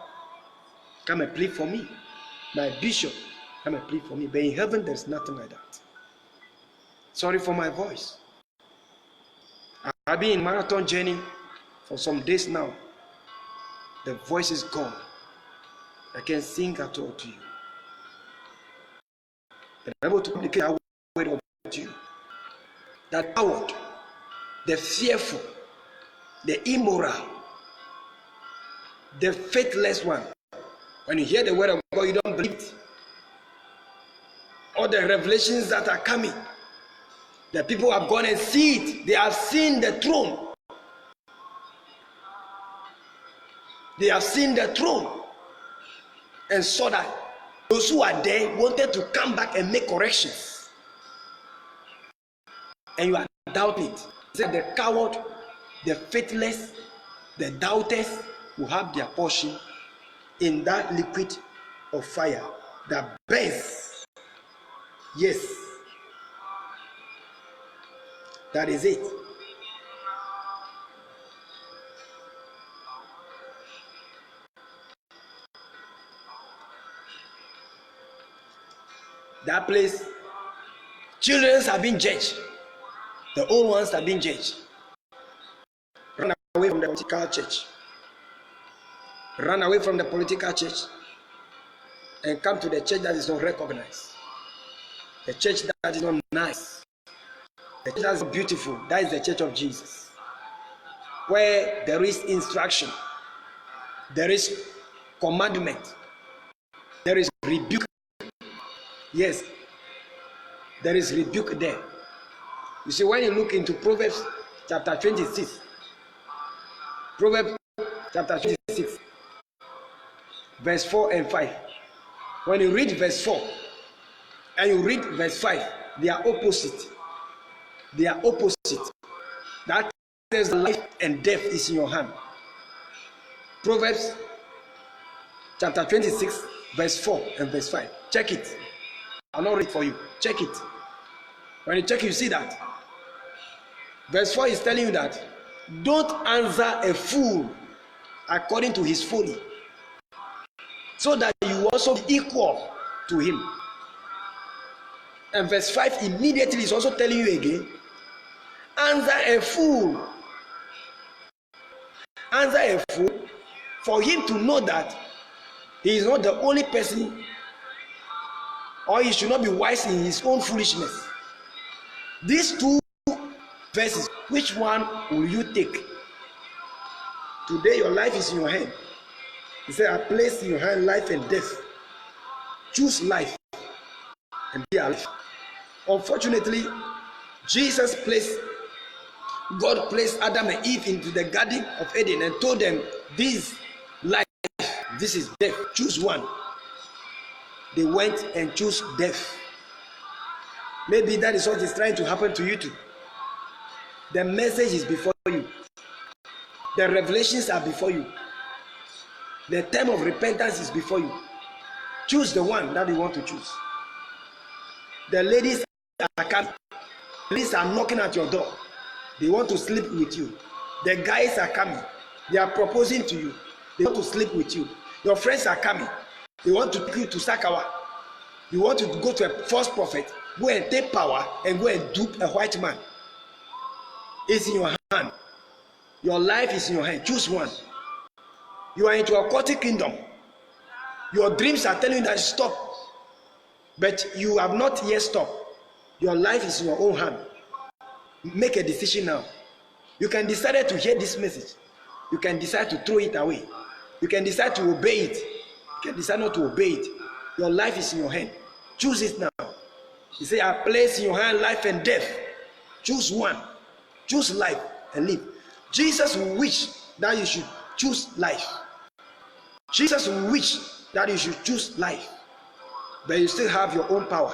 come and plead for me. My Bishop, come and plead for me. But in heaven, there's nothing like that. Sorry for my voice. I've been in marathon journey for some days now. The voice is gone. I can't sing at all to you. But I'm able to communicate a word to you. That coward, the fearful, the immoral, the faithless one. When you hear the word of God, you don't believe it. All the revelations that are coming, the people have gone and see it. They have seen the throne. They have seen the throne and saw that those who are there wanted to come back and make corrections. And you are doubting it. Say the coward, the faithless, the doubters will have their portion in that liquid of fire that burns. Yes, that is it. That place, children have been judged. The old ones have been judged. Run away from the political church. Run away from the political church and come to the church that is not recognized. The church that is not nice. The church that is beautiful. That is the church of Jesus. Where there is instruction. There is commandment. There is rebuke. Yes. There is rebuke there. You see, when you look into Proverbs chapter 26, Proverbs chapter 26, verse 4 and 5. When you read verse 4 and you read verse 5, they are opposite. They are opposite. That says life and death is in your hand. Proverbs chapter 26, verse 4 and verse 5. Check it. I'll not read for you. Check it. When you check, you see that. Verse 4 is telling you that don't answer a fool according to his folly, so that you also be equal to him. And verse 5 immediately is also telling you again, answer a fool. Answer a fool for him to know that he is not the only person, or he should not be wise in his own foolishness. These two verses, which one will you take? Today your life is in your hand. He said, I place in your hand life and death. Choose life and be alive. Unfortunately, God placed Adam and Eve into the Garden of Eden and told them, this life, this is death. Choose one. They went and chose death. Maybe that is what is trying to happen to you too. The message is before you. The revelations are before you. The time of repentance is before you. Choose the one that you want to choose. The ladies are coming. The ladies are knocking at your door. They want to sleep with you. The guys are coming. They are proposing to you. They want to sleep with you. Your friends are coming. They want to take you to Sakawa. You want to go to a false prophet, go and take power and go and dupe a white man. It's in your hand. Your life is in your hand. Choose one. You are into a occultic kingdom. Your dreams are telling you that stop, but you have not yet stopped. Your life is in your own hand. Make a decision now. You can decide to hear this message. You can decide to throw it away. You can decide to obey it. You can decide not to obey it. Your life is in your hand. Choose it now. You say, I place in your hand life and death. Choose one. Choose life and live. Jesus will wish that you should choose life. Jesus will wish that you should choose life. But you still have your own power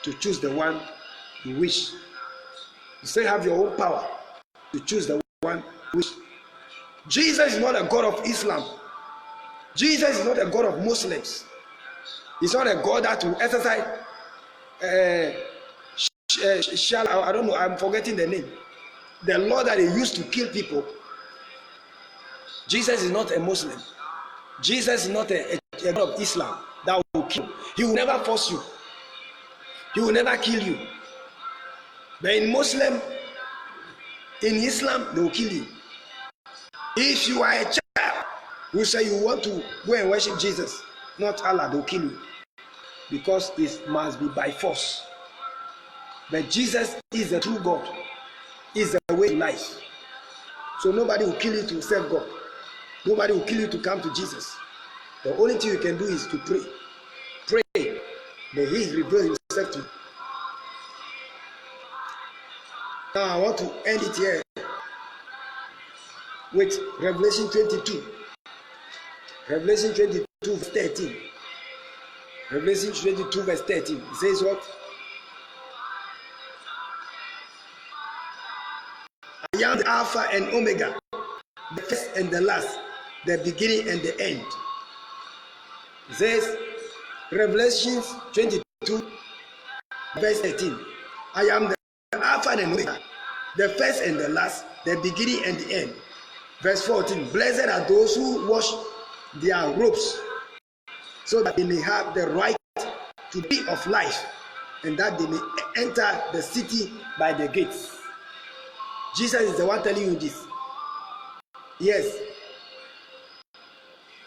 to choose the one you wish. You still have your own power to choose the one you wish. Jesus is not a God of Islam. Jesus is not a God of Muslims. He's not a God that will exercise I don't know, I'm forgetting the name. The law that he used to kill people. Jesus is not a Muslim. Jesus is not a God of Islam that will kill. He will never force you. He will never kill you. But in Islam, they will kill you. If you are a child who say you want to go and worship Jesus, not Allah, they will kill you. Because it must be by force. But Jesus is the true God. Is the way to life. So nobody will kill you to serve God. Nobody will kill you to come to Jesus. The only thing you can do is to pray. Pray that He reveal Himself to you. Now I want to end it here with Revelation 22. Revelation 22 verse 13. Revelation 22 verse 13. It says what? I am the Alpha and Omega, the first and the last, the beginning and the end. It says, Revelation 22, verse 13. I am the Alpha and Omega, the first and the last, the beginning and the end. Verse 14. Blessed are those who wash their robes, so that they may have the right to be of life, and that they may enter the city by the gates. Jesus is the one telling you this. Yes.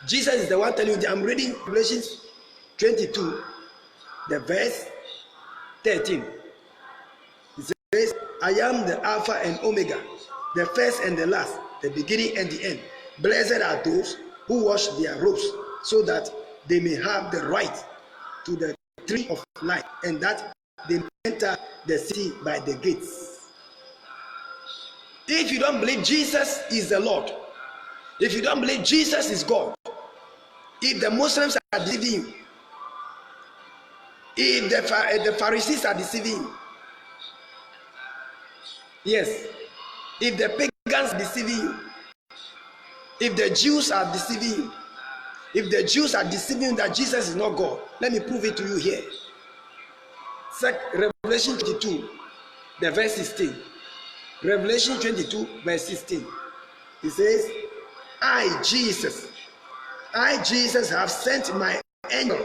Jesus is the one telling you this. I'm reading Revelation 22, the verse 13. It says, I am the Alpha and Omega, the first and the last, the beginning and the end. Blessed are those who wash their robes, so that they may have the right to the tree of life, and that they may enter the city by the gates. If you don't believe Jesus is the Lord, if you don't believe Jesus is God, if the Muslims are deceiving you, if the Pharisees are deceiving you, yes, if the pagans are deceiving you, if the Jews are deceiving you, if the Jews are deceiving you that Jesus is not God, let me prove it to you here. Revelation 22, the verse 16. Revelation 22, verse 16. It says, I, Jesus, have sent my angel.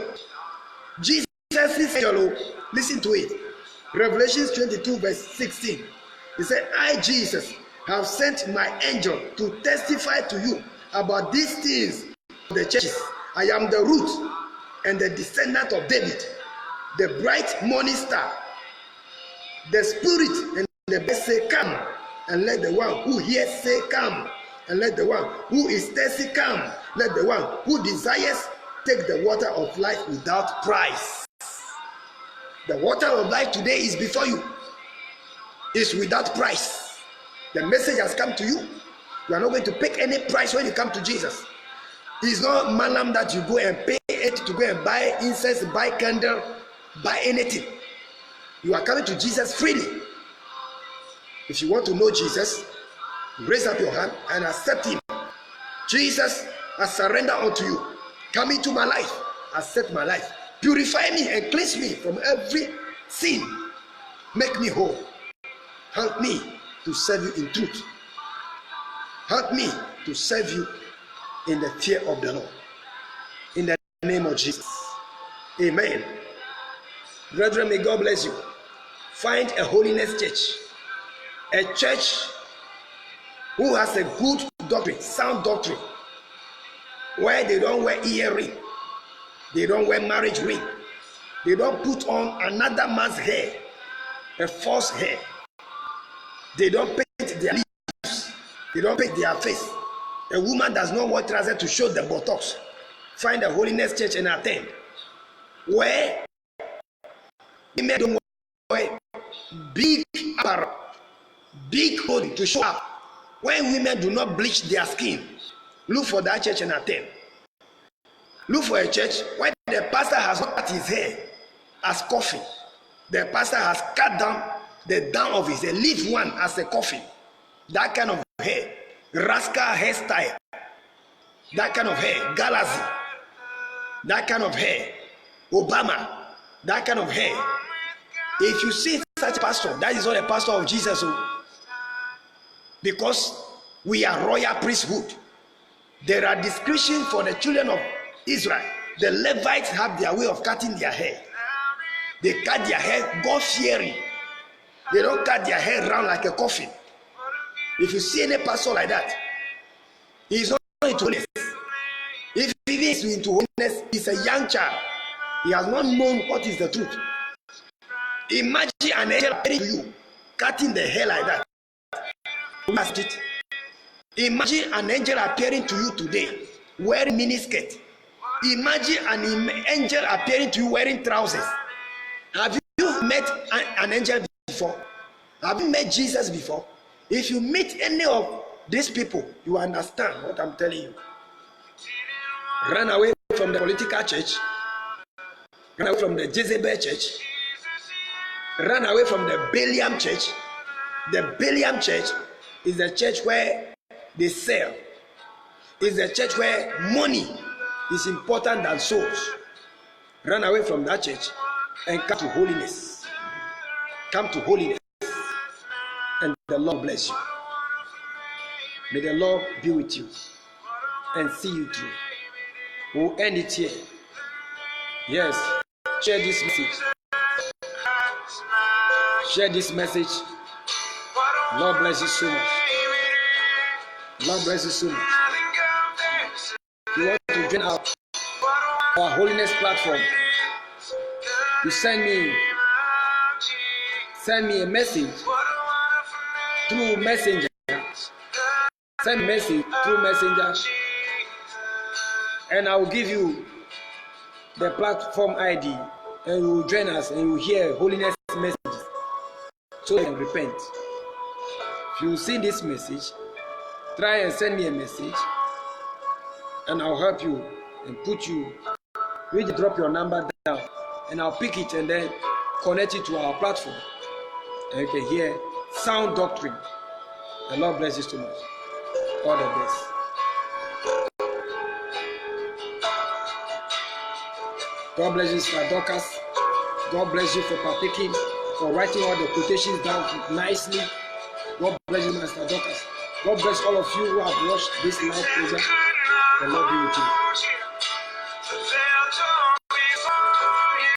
Jesus is angel. Listen to it. Revelation 22, verse 16. It said, I, Jesus, have sent my angel to testify to you about these things of the churches. I am the root and the descendant of David, the bright morning star. The Spirit and the best say, come, and let the one who hears say, come, and let the one who is thirsty come. Let the one who desires take the water of life without price. The water of life today is before you. It's without price. The message has come to you. You are not going to pay any price when you come to Jesus. It's not malam that you go and pay it to go and buy incense, buy candle, buy anything. You are coming to Jesus freely. If you want to know Jesus, Raise up your hand and accept him. Jesus, I surrender unto you. Come into my life. Accept my life. Purify me and cleanse me from every sin. Make me whole. Help me to serve you in truth. Help me to serve you in the fear of the Lord. In the name of Jesus. Amen. Brethren, may God bless you. Find a holiness church. A church who has a good doctrine, sound doctrine, where they don't wear earring, they don't wear marriage ring, they don't put on another man's hair, a false hair, they don't paint their lips, they don't paint their face. A woman does not wear trousers to show the buttocks. Find a holiness church and attend, where women don't wear big apparel, big clothing to show up. When women do not bleach their skin, look for that church and attend. Look for a church where the pastor has not cut his hair as coffin. The pastor has cut down the down of his hair, leave one as a coffin. That kind of hair, rascal hairstyle, that kind of hair, Galazi, that kind of hair, Obama, that kind of hair. If you see such a pastor, that is not a pastor of Jesus. Because we are royal priesthood. There are descriptions for the children of Israel. The Levites have their way of cutting their hair. They cut their hair God-fearing. They don't cut their hair round like a coffin. If you see any pastor like that, he is not into holiness. If he is into holiness, he's a young child. He has not known what is the truth. Imagine an angel appearing to you, cutting the hair like that. Imagine an angel appearing to you today wearing miniskirt. Imagine an angel appearing to you wearing trousers. Have you met an angel before? Have you met Jesus before? If you meet any of these people, you understand what I'm telling you. Run away from the political church. Run away from the Jezebel church. Run away from the Balaam church. The Balaam church is the church where they sell. It's the church where money is important than souls. Run away from that church and come to holiness. Come to holiness. And the Lord bless you. May the Lord be with you and see you through. We'll end it here. Yes. Share this message. Share this message. Lord bless you so much. Lord bless you so much. If you want to join our holiness platform, you send me a message through Messenger. Send a message through Messenger, and I will give you the platform ID, and you will join us and you will hear holiness messages so you can repent. If you see this message, try and send me a message, and I'll help you and put you. You just drop your number down, and I'll pick it and then connect it to our platform, and you can hear sound doctrine. The Lord bless you so much. All the best. God bless you for Dorcas. God bless you for partaking, for writing all the quotations down nicely. God bless you, Master Dorcas. God bless all of you who have watched this live program. The Lord be with you.